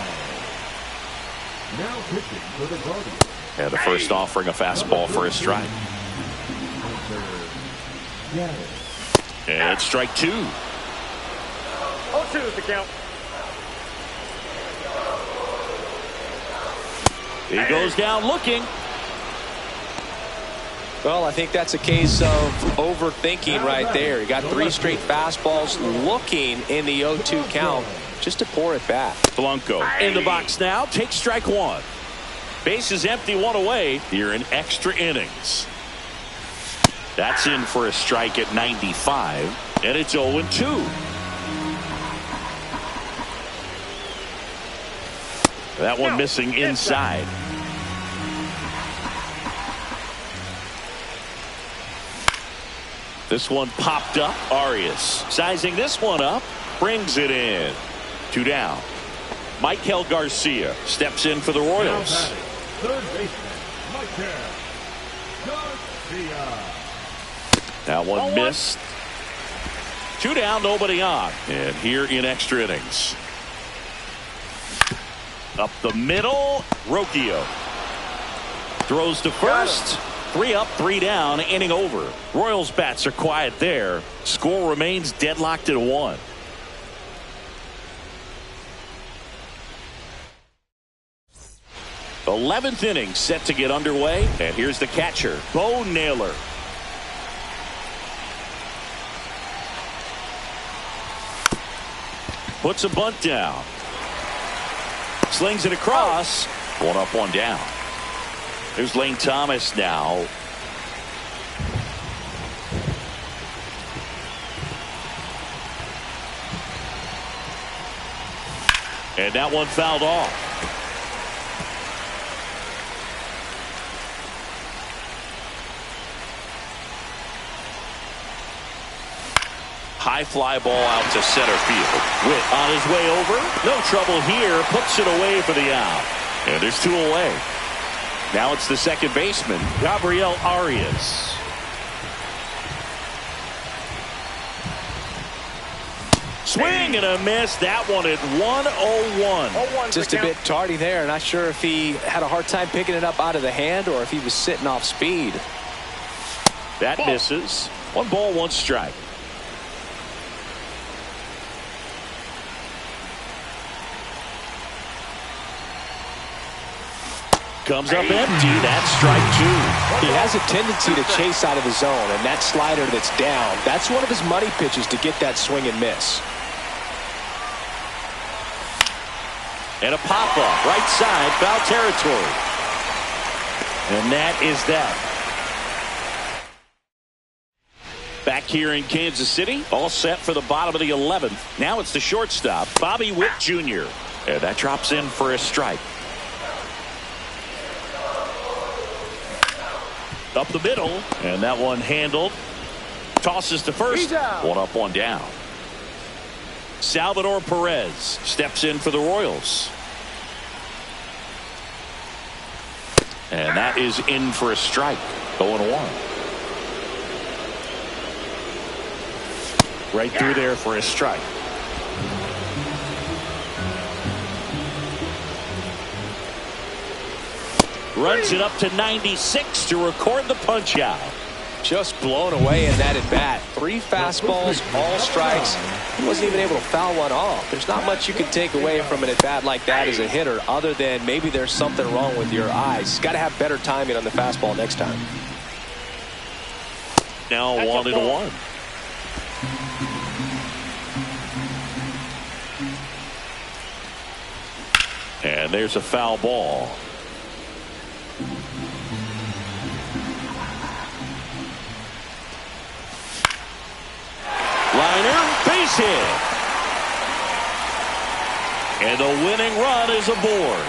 Now pitching for the Guardians. And the first offering a fastball for a strike. And strike 2. 0-2 is the count. He goes down looking. Well, I think that's a case of overthinking right there. He got 3 straight fastballs looking in the 0-2 count just to pour it back. Blanco in the box now. Takes strike 1. Base is empty, 1 away here in extra innings. That's in for a strike at 95, and it's 0-2. That one missing inside. This one popped up. Arias sizing this one up, brings it in. 2 down. Michael Garcia steps in for the Royals. Third baseman, Michael Garcia. That one missed. 2 down, nobody on. And here in extra innings. Up the middle, Rocchio. Throws to first. 3 up, 3 down, inning over. Royals bats are quiet there. Score remains deadlocked at 1. The 11th inning set to get underway. And here's the catcher, Bo Naylor. Puts a bunt down. Slings it across. 1 up, 1 down. There's Lane Thomas now. And that one fouled off. High fly ball out to center field. Witt on his way over. No trouble here. Puts it away for the out. And there's 2 away. Now it's the second baseman, Gabriel Arias. Swing and a miss. That one at 1-0-1. Just a bit tardy there. Not sure if he had a hard time picking it up out of the hand or if he was sitting off speed. That misses. 1 ball, 1 strike. Comes up empty. That's strike two. He has a tendency to chase out of the zone, and that slider that's down, that's one of his money pitches to get that swing and miss. And a pop-up, right side, foul territory. And that is that. Back here in Kansas City, all set for the bottom of the 11th. Now it's the shortstop, Bobby Witt Jr. And that drops in for a strike. Up the middle, and that one handled. Tosses to first. One up, one down. Salvador Perez steps in for the Royals. And that is in for a strike. 0-1. Right through there for a strike. Runs it up to 96 to record the punch out. Just blown away in that at bat. 3 fastballs, all strikes. He wasn't even able to foul one off. There's not much you can take away from an at bat like that as a hitter, other than maybe there's something wrong with your eyes. Got to have better timing on the fastball next time. Now 1-1. And there's a foul ball. Liner, base hit. And the winning run is aboard.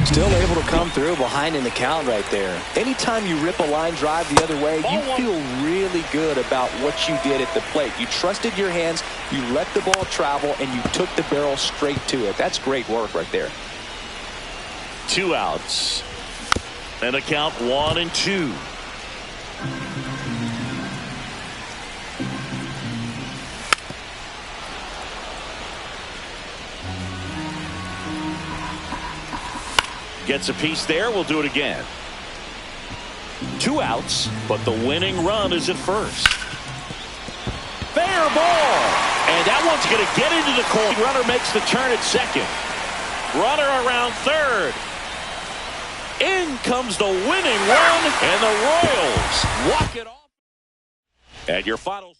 Still able to come through behind in the count right there. Anytime you rip a line drive the other way, you feel really good about what you did at the plate. You trusted your hands, you let the ball travel, and you took the barrel straight to it. That's great work right there. 2 outs. And a count 1-2. Gets a piece there. We'll do it again. 2 outs, but the winning run is at first. Fair ball. And that one's going to get into the corner. Runner makes the turn at second. Runner around third. In comes the winning run, and the Royals walk it off. And your final